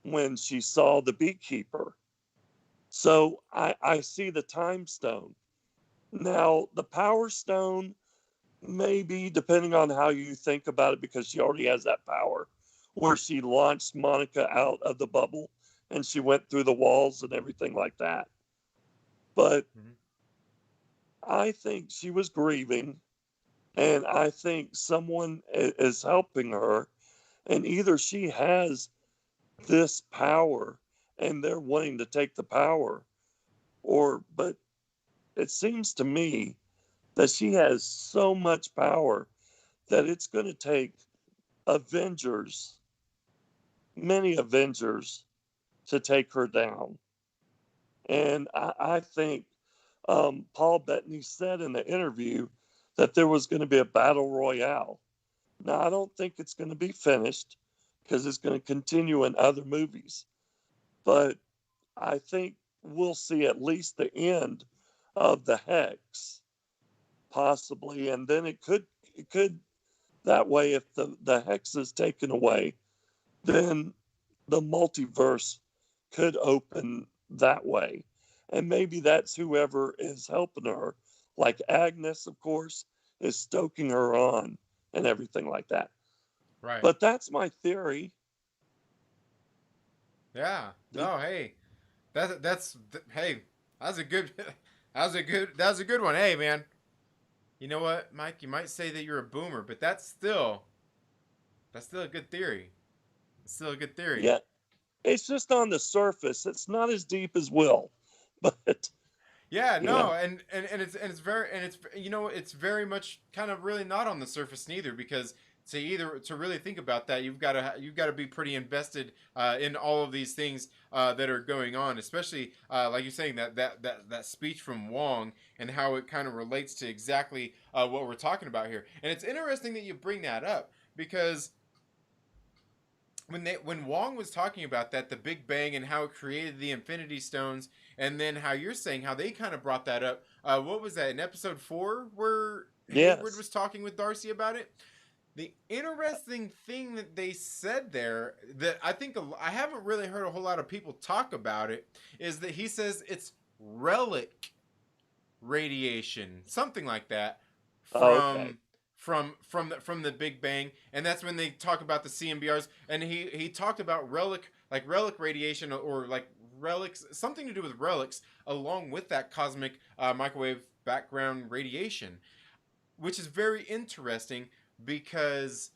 when she saw the beekeeper. So I see the time stone. Now, the power stone, maybe depending on how you think about it, because she already has that power where she launched Monica out of the bubble and she went through the walls and everything like that. But I think she was grieving, and I think someone is helping her, and either she has this power and they're wanting to take the power, but it seems to me that she has so much power that it's going to take Avengers, many Avengers, to take her down. And I think Paul Bettany said in the interview that there was going to be a battle royale. Now, I don't think it's going to be finished because it's going to continue in other movies. But I think we'll see at least the end of the Hex, possibly. And then it could that way, if the Hex is taken away, then the multiverse could open that way. And maybe that's whoever is helping her, like Agnes, of course, is stoking her on and everything like that. Right. But that's my theory. Yeah. No, hey. Hey, that's a good one. Hey, man. You know what, Mike? You might say that you're a boomer, but that's still a good theory. It's still a good theory. Yeah. It's just on the surface. It's not as deep as Will. But yeah, no, and it's very much kind of really not on the surface neither, because to really think about that, you've got to be pretty invested in all of these things that are going on, especially like you're saying that speech from Wong and how it kind of relates to exactly what we're talking about here. And it's interesting that you bring that up, because when Wong was talking about that, the Big Bang and how it created the Infinity Stones, and then how you're saying how they kind of brought that up. What was that in episode 4 where Hayward was talking with Darcy about it? The interesting thing that they said there that I think I haven't really heard a whole lot of people talk about it is that he says it's relic radiation, something like that, from the Big Bang, and that's when they talk about the CMBRs, and he talked about relic radiation, or like relics, something to do with relics, along with that cosmic microwave background radiation, which is very interesting because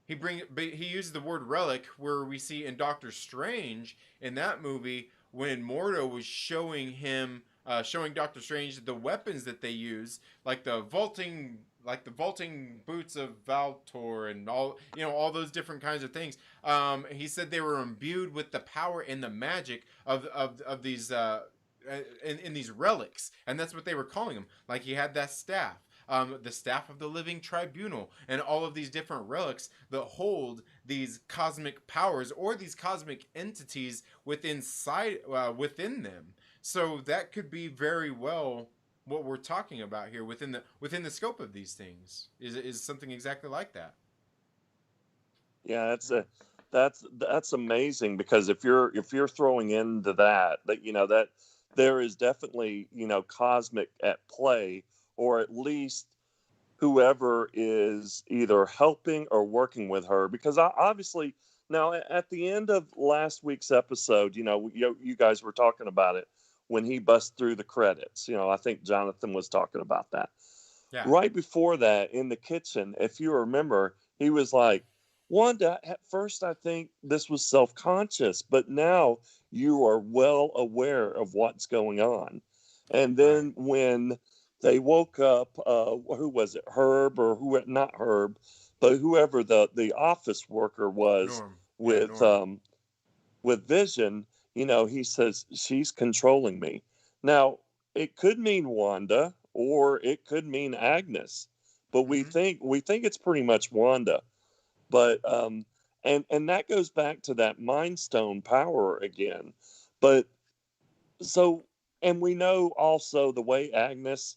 he uses the word relic, where we see in Doctor Strange in that movie when Mordo was showing Doctor Strange the weapons that they use, like the vaulting boots of Valtor and all those different kinds of things. He said they were imbued with the power and the magic of these in these relics, and that's what they were calling them. Like he had that staff, the staff of the living tribunal, and all of these different relics that hold these cosmic powers or these cosmic entities within them. So that could be very well what we're talking about here within the scope of these things is something exactly like that. Yeah, that's amazing, because if you're throwing into that that there is definitely cosmic at play, or at least whoever is either helping or working with her, because obviously now at the end of last week's episode, you guys were talking about it when he busts through the credits. I think Jonathan was talking about that. Yeah. Right before that, in the kitchen, if you remember, he was like, Wanda, at first I think this was self-conscious, but now you are well aware of what's going on. And then when they woke up, who was it, Herb, or not Herb, but whoever the office worker was, Norm. with Norm. With Vision, he says, she's controlling me. Now, it could mean Wanda, or it could mean Agnes, but we think it's pretty much Wanda. But and that goes back to that Mind Stone power again. But so, and we know also the way Agnes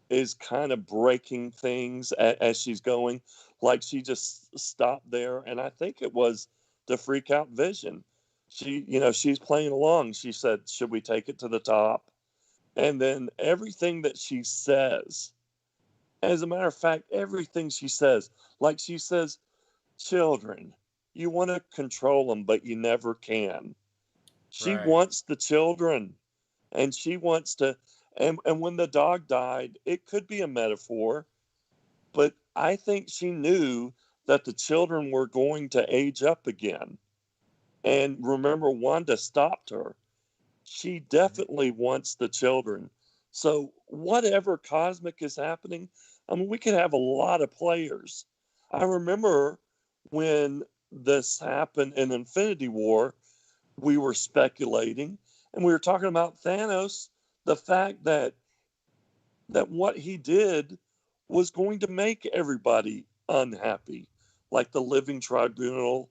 is kind of breaking things as she's going, like she just stopped there, and I think it was to freak out Vision. She's playing along. She said, should we take it to the top? And then everything that she says, as a matter of fact, everything she says, like she says, children, you want to control them, but you never can. She wants the children, and she wants to, and when the dog died, it could be a metaphor, but I think she knew that the children were going to age up again. And remember, Wanda stopped her. She definitely wants the children. So whatever cosmic is happening, I mean, we could have a lot of players. I remember when this happened in Infinity War, we were speculating, and we were talking about Thanos, the fact that what he did was going to make everybody unhappy, like the Living Tribunal,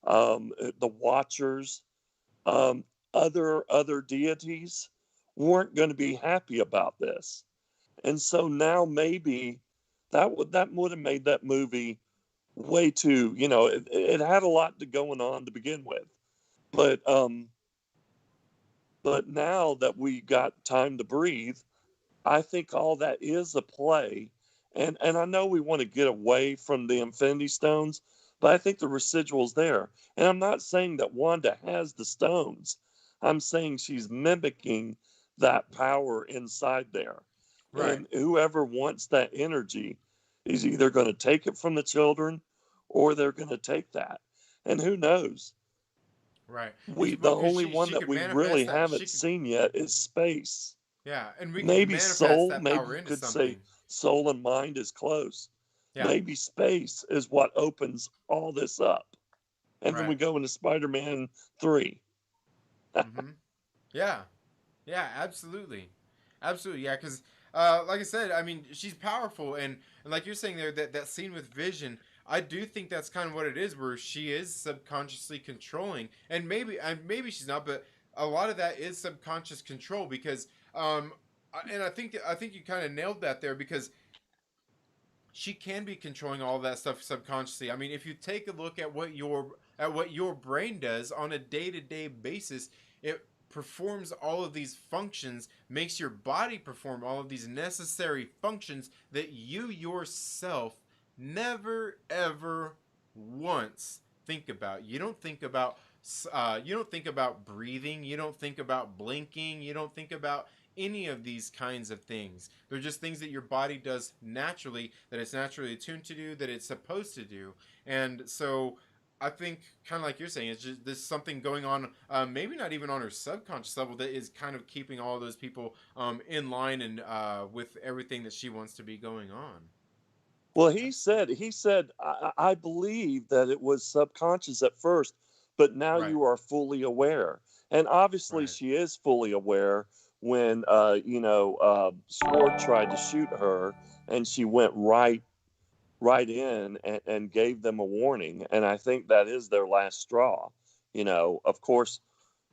the Watchers, um, other deities weren't going to be happy about this, and so now maybe that would have made that movie way too. It had a lot going on to begin with, but now that we got time to breathe, I think all that is a play. And I know we want to get away from the Infinity Stones, but I think the residual's there. And I'm not saying that Wanda has the stones. I'm saying she's mimicking that power inside there. Right. And whoever wants that energy is either going to take it from the children, or they're going to take that. And who knows? Right. The only one that we really haven't seen yet is space. Yeah, and we maybe can manifest soul, that maybe power you into could something. say soul and mind is close. Yeah. Maybe space is what opens all this up. And then we go into Spider-Man 3. Yeah. Yeah, absolutely. Absolutely, yeah, because like I said, I mean, she's powerful, and like you're saying there, that scene with Vision, I do think that's kind of what it is, where she is subconsciously controlling, and maybe she's not, but a lot of that is subconscious control, because and I think you kind of nailed that there, because she can be controlling all that stuff subconsciously. I mean, if you take a look at what your brain does on a day-to-day basis, it performs all of these functions, makes your body perform all of these necessary functions that you yourself never ever once think about. You don't think about breathing, you don't think about blinking, you don't think about any of these kinds of things. They're just things that your body does naturally, that it's naturally attuned to do, that it's supposed to do. And so I think, kind of like you're saying, it's just there's something going on, maybe not even on her subconscious level, that is kind of keeping all those people in line and with everything that she wants to be going on. Well, he said, I believe that it was subconscious at first, but now you are fully aware. And obviously she is fully aware when Sword tried to shoot her, and she went right in and gave them a warning. And I think that is their last straw. Of course,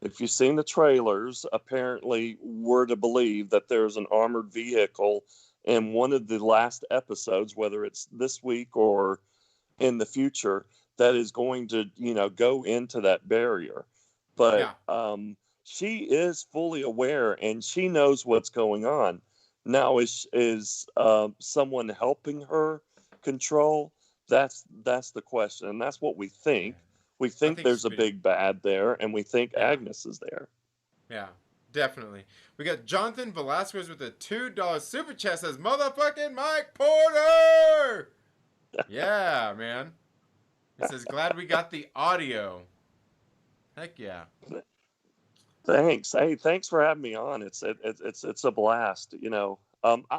if you've seen the trailers, apparently we're to believe that there's an armored vehicle in one of the last episodes, whether it's this week or in the future, that is going to, go into that barrier. But she is fully aware and she knows what's going on. Now, is someone helping her control? That's the question, and that's what we think. We think there's a big bad there, and we think Agnes is there. Yeah, definitely. We got Jonathan Velasquez with a $2 super chat, says, motherfucking Mike Porter! Yeah, man. He says, glad we got the audio. Heck yeah. Thanks. Hey, thanks for having me on. It's a blast.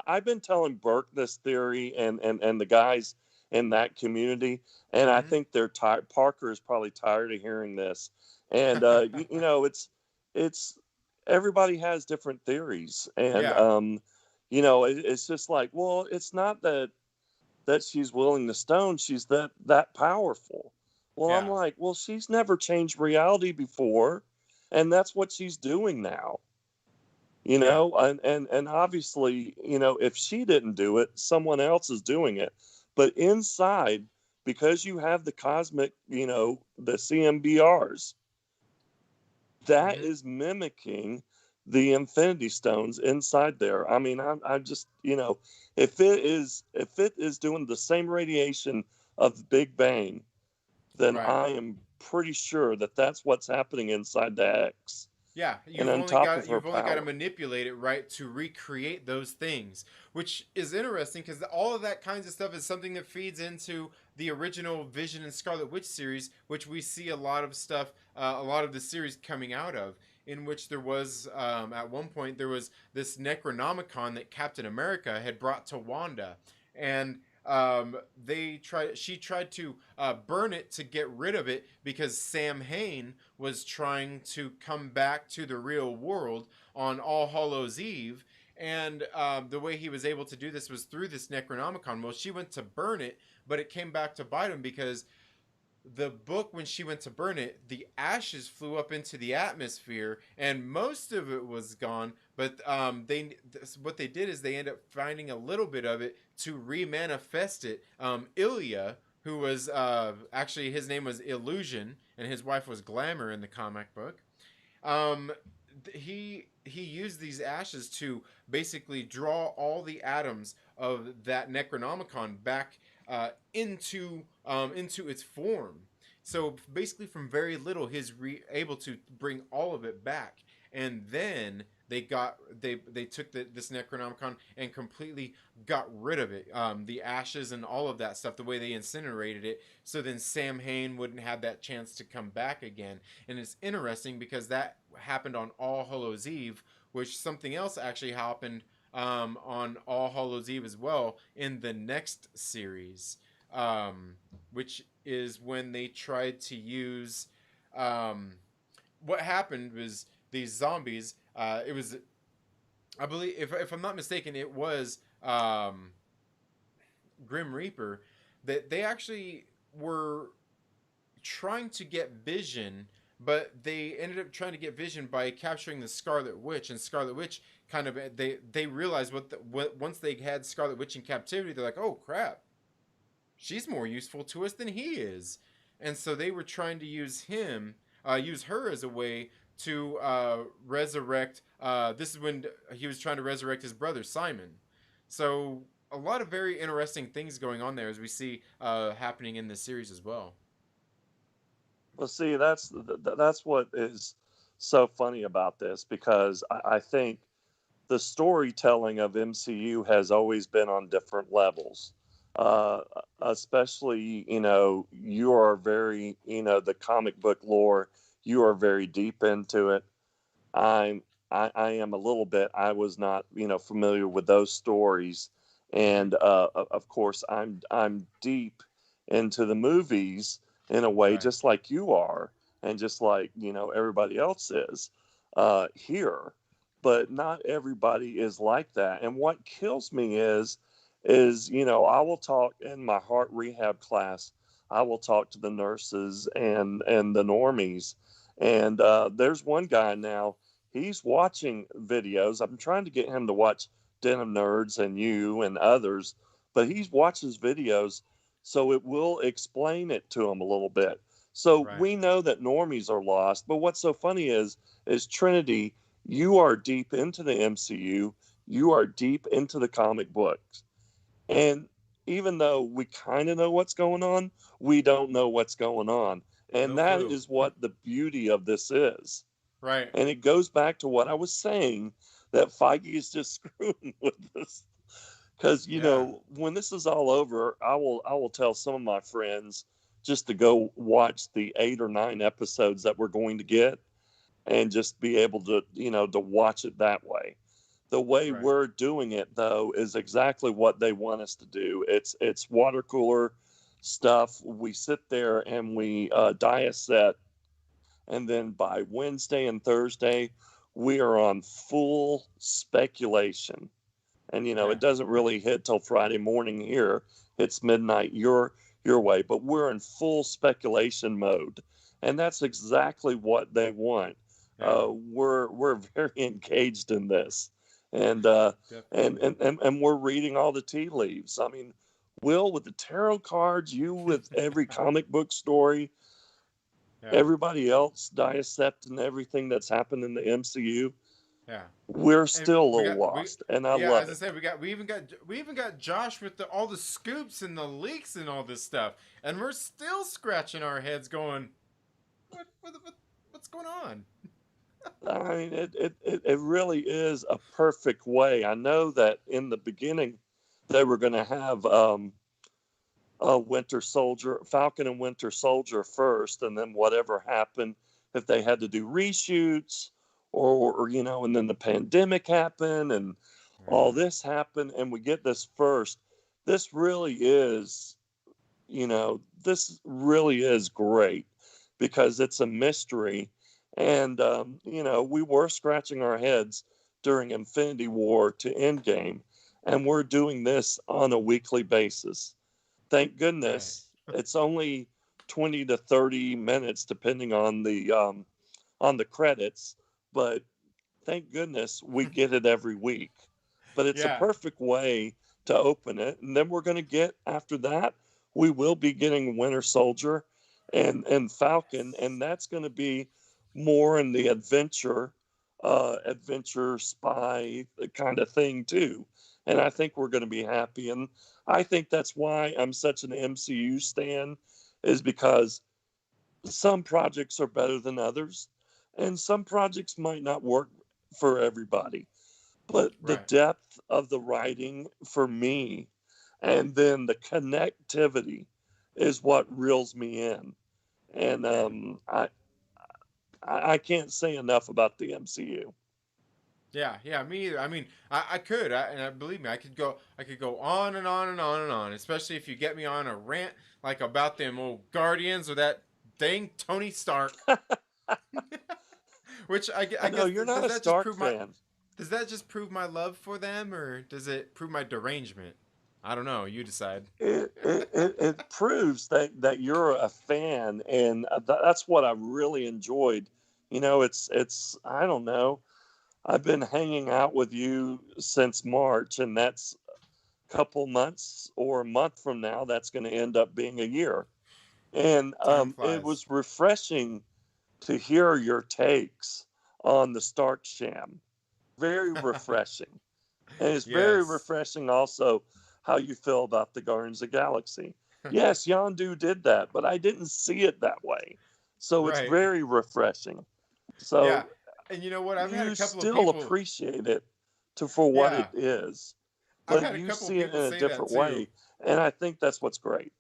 I've been telling Burke this theory and the guys in that community, and I think they're tired. Parker is probably tired of hearing this, and it's everybody has different theories, and it's just like, well, it's not that she's willing to stone, she's that powerful. Well, I'm like, well, she's never changed reality before, and that's what she's doing now. And obviously, if she didn't do it, someone else is doing it. But inside, because you have the cosmic, the CMBRs, that is mimicking the Infinity Stones inside there. I mean, I just, if it is doing the same radiation of the Big Bang, then I am pretty sure that that's what's happening inside the X. Yeah, you've only got to manipulate it right to recreate those things, which is interesting because all of that kinds of stuff is something that feeds into the original Vision and Scarlet Witch series, which we see a lot of stuff, a lot of the series coming out of, in which there was, at one point, there was this Necronomicon that Captain America had brought to Wanda, and she tried to burn it to get rid of it because Sam Hain was trying to come back to the real world on All Hallows Eve, and the way he was able to do this was through this Necronomicon. Well, she went to burn it, but it came back to bite him because the book, when she went to burn it, the ashes flew up into the atmosphere and most of it was gone. But what they did is they ended up finding a little bit of it to remanifest it. Ilya, who was actually, his name was Illusion and his wife was Glamour in the comic book. He used these ashes to basically draw all the atoms of that Necronomicon back into its form. So basically, from very little, he's able to bring all of it back, and then they took this Necronomicon and completely got rid of it, the ashes and all of that stuff, the way they incinerated it. So then Sam Hain wouldn't have that chance to come back again. And it's interesting because that happened on All Hallows Eve, which something else actually happened on All Hallows Eve as well in the next series, which is when they tried to use what happened was these zombies, it was, I believe, if I'm not mistaken, it was Grim Reaper, that they actually were trying to get Vision, but they ended up trying to get Vision by capturing the Scarlet Witch, and Scarlet Witch kind of, they realized once they had Scarlet Witch in captivity, they're like, oh crap, she's more useful to us than he is. And so they were trying to use her as a way to resurrect. This is when he was trying to resurrect his brother Simon. So a lot of very interesting things going on there, as we see happening in this series as well. Well, see, that's what is so funny about this, because I think the storytelling of MCU has always been on different levels. Especially, you are very, the comic book lore, you are very deep into it. I am a little bit. I was not, familiar with those stories, and of course, I'm deep into the movies in a way, just like you are, and just like everybody else is here. but not everybody is like that. And what kills me is I will talk in my heart rehab class. I will talk to the nurses and the normies. And there's one guy now. He's watching videos. I'm trying to get him to watch Denim Nerds and you and others, but he watches videos, so it will explain it to him a little bit. So Right. we know that normies are lost. But what's so funny is Trinity, you are deep into the MCU. You are deep into the comic books. And even though we kind of know what's going on, we don't know what's going on. And No that clue. is what the beauty of this is. Right. And it goes back to what I was saying, that Feige is just screwing with us. Because when this is all over, I will tell some of my friends just to go watch the 8 or 9 episodes that we're going to get, and just be able to to watch it that way. The way Right. we're doing it, though, is exactly what they want us to do. It's water cooler stuff. We sit there and we die a set, and then by Wednesday and Thursday, we are on full speculation. And Yeah. it doesn't really hit till Friday morning here. It's midnight your way, but we're in full speculation mode, and that's exactly what they want. Yeah. We're very engaged in this, and we're reading all the tea leaves. I mean, Will with the tarot cards, you with every comic book story, Yeah. everybody else dissecting everything that's happened in the MCU. Yeah. We're still a little lost, and I love as it. I said, we even got Josh with all the scoops and the leaks and all this stuff, and we're still scratching our heads, going, what's going on? I mean, it really is a perfect way. I know that in the beginning, they were going to have a Winter Soldier, Falcon and Winter Soldier first, and then whatever happened, if they had to do reshoots, or and then the pandemic happened, and all this happened, and we get this first. This really is, this really is great, because it's a mystery. And, we were scratching our heads during Infinity War to Endgame, and we're doing this on a weekly basis. Thank goodness it's only 20 to 30 minutes, depending on the credits, but thank goodness we get it every week. But it's a perfect way to open it. And then we're going to get, after that, we will be getting Winter Soldier and Falcon, and that's going to be more in the adventure spy kind of thing too. And I think we're going to be happy. And I think that's why I'm such an MCU stan, is because some projects are better than others, and some projects might not work for everybody. But the depth of the writing for me, and then the connectivity, is what reels me in. And I can't say enough about the MCU. Yeah, me either. I mean, I could, and believe me, I could go on and on and on and on. Especially if you get me on a rant like about them old Guardians or that dang Tony Stark. Which I I know guess, you're not a Stark fan. Does that just prove my love for them, or does it prove my derangement? I don't know. You decide. It proves that you're a fan, and that's what I really enjoyed. It's I don't know. I've been hanging out with you since March, and that's a couple months, or a month from now, that's going to end up being a year. And it was refreshing to hear your takes on the Stark Sham. Very refreshing. And it's very refreshing also how you feel about the Guardians of the Galaxy. Yes, Yondu did that, but I didn't see it that way. So it's very refreshing. So and you know what? I've had a couple of still people appreciate it for what it is, but you see it in a different way, and I think that's what's great.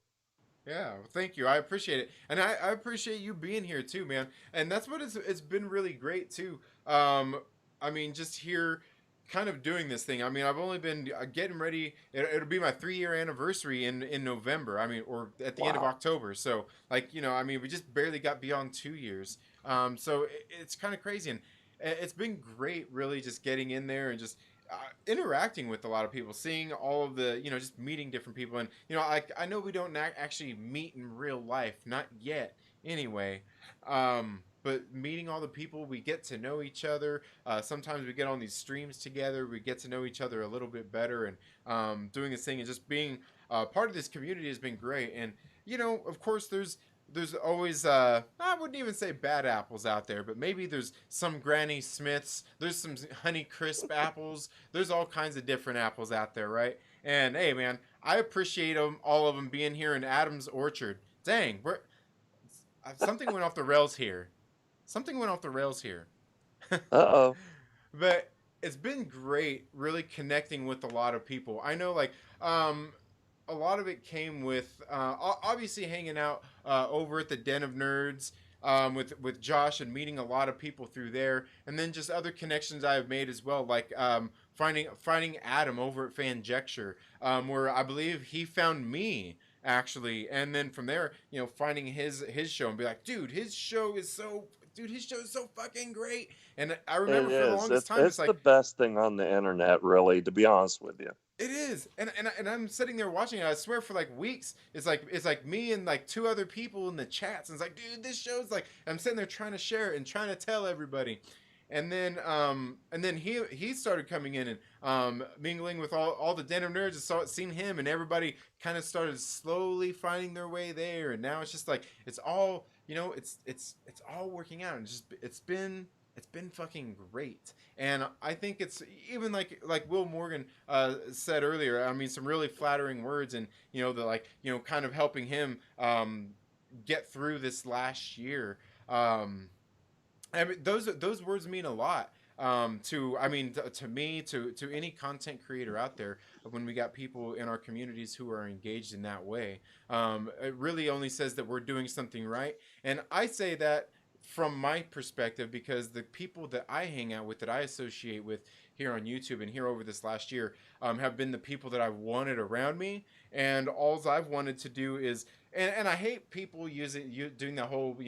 Yeah, well, thank you. I appreciate it, and I appreciate you being here too, man. And that's what it's been really great too. I mean, just here, kind of doing this thing. I mean, I've only been getting ready. It'll be my 3-year anniversary in November. I mean, or at the end of October. So, like, I mean, we just barely got beyond 2 years. So it's kind of crazy, it's been great, really, just getting in there and just interacting with a lot of people, seeing all of the, just meeting different people. And, I know we don't actually meet in real life, not yet anyway. But meeting all the people, we get to know each other. Sometimes we get on these streams together. We get to know each other a little bit better, and doing this thing and just being part of this community has been great. And, of course, there's always I wouldn't even say bad apples out there, but maybe there's some Granny Smiths, there's some Honey Crisp apples, there's all kinds of different apples out there, right? And hey, man, I appreciate all of them being here in Adam's Orchard. Dang, something went off the rails here. Something went off the rails here. Uh-oh. But it's been great, really connecting with a lot of people. I know, like, a lot of it came with obviously hanging out over at the Den of Nerds with Josh and meeting a lot of people through there, and then just other connections I have made as well, like finding Adam over at Fanjecture, where I believe he found me actually, and then from there, finding his show and be like, dude, his show is so fucking great. And I remember for the longest time, it's like the best thing on the internet, really, to be honest with you. It is, and I'm sitting there watching it. I swear for like weeks, it's like me and like two other people in the chats, and it's like, dude, this show's like. I'm sitting there trying to share it and trying to tell everybody, and then he started coming in and mingling with all the Den of Nerds, and seen him, and everybody kind of started slowly finding their way there, and now it's just like it's all it's all working out, and it's been fucking great. And I think it's even like Will Morgan said earlier, I mean, some really flattering words, and kind of helping him get through this last year. I mean, those words mean a lot to me, to any content creator out there. When we got people in our communities who are engaged in that way, it really only says that we're doing something right. And I say that from my perspective, because the people that I hang out with, that I associate with here on YouTube and here over this last year, have been the people that I've wanted around me. And all I've wanted to do is, and I hate people doing the whole,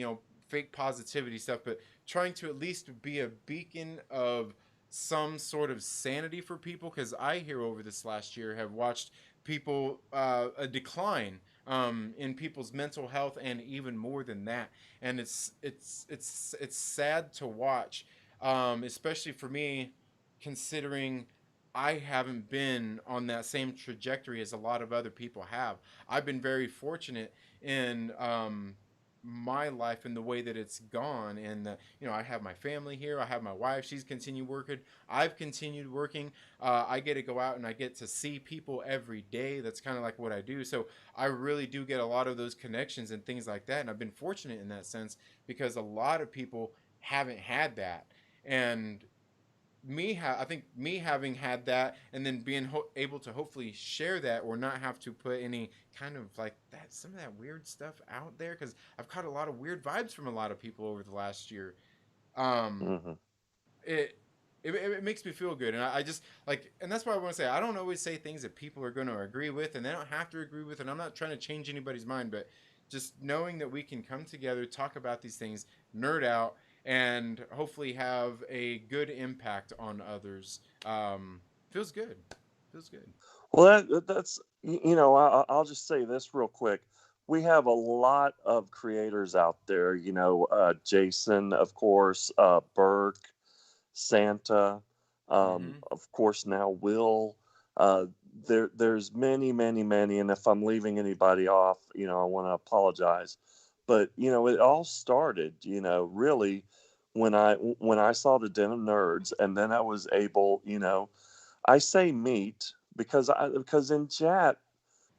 fake positivity stuff, but trying to at least be a beacon of some sort of sanity for people. Because I, here over this last year, have watched people a decline in people's mental health, and even more than that. And it's sad to watch, especially for me, considering I haven't been on that same trajectory as a lot of other people have. I've been very fortunate in my life in the way that it's gone, and I have my family here, I have my wife, she's continued working, I've continued working, I get to go out and I get to see people every day. That's kind of like what I do, so I really do get a lot of those connections and things like that, and I've been fortunate in that sense, because a lot of people haven't had that. And I think me having had that, and then being able to hopefully share that, or not have to put any kind of like that, some of that weird stuff out there, because I've caught a lot of weird vibes from a lot of people over the last year. It makes me feel good, and I just like, and that's why I want to say, I don't always say things that people are going to agree with, and they don't have to agree with, and I'm not trying to change anybody's mind, but just knowing that we can come together, talk about these things, nerd out, and hopefully have a good impact on others. Feels good. Feels good. Well, that's, I'll just say this real quick. We have a lot of creators out there, Jason, of course, Burke, Santa, of course, now Will. There's many, many, many. And if I'm leaving anybody off, I want to apologize. But, it all started, really when I saw the Den of Nerds, and then I was able, I say meet because in chat,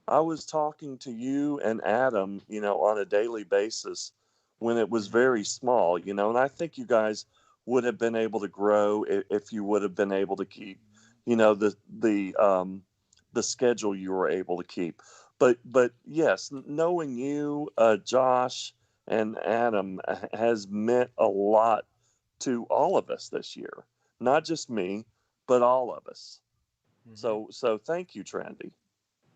I was talking to you and Adam, on a daily basis when it was very small, and I think you guys would have been able to grow if you would have been able to keep, the schedule you were able to keep. But yes, knowing you, Josh and Adam, has meant a lot to all of us this year. Not just me, but all of us. So thank you, Trendy.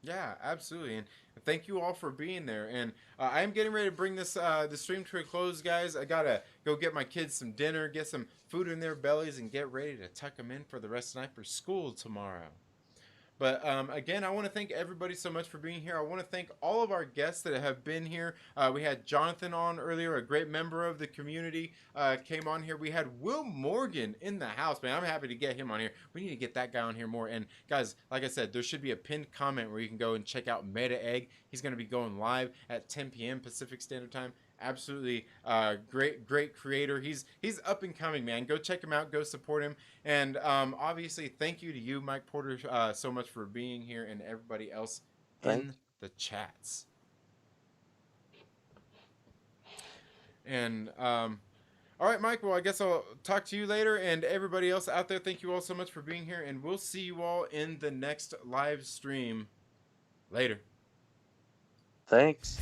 Yeah, absolutely. And thank you all for being there. And I am getting ready to bring this the stream to a close, guys. I gotta go get my kids some dinner, get some food in their bellies, and get ready to tuck them in for the rest of the night for school tomorrow. But again, I want to thank everybody so much for being here. I want to thank all of our guests that have been here. We had Jonathan on earlier, a great member of the community, came on here. We had Will Morgan in the house, man. I'm happy to get him on here. We need to get that guy on here more. And guys, like I said, there should be a pinned comment where you can go and check out Meta Egg. He's going to be going live at 10 p.m. Pacific Standard Time. Absolutely great creator. He's up and coming, man. Go check him out. Go support him. And obviously, thank you to you, Mike Porter, so much for being here, and everybody else in the chats. And all right, Mike. Well, I guess I'll talk to you later, and everybody else out there. Thank you all so much for being here, and we'll see you all in the next live stream. Later. Thanks.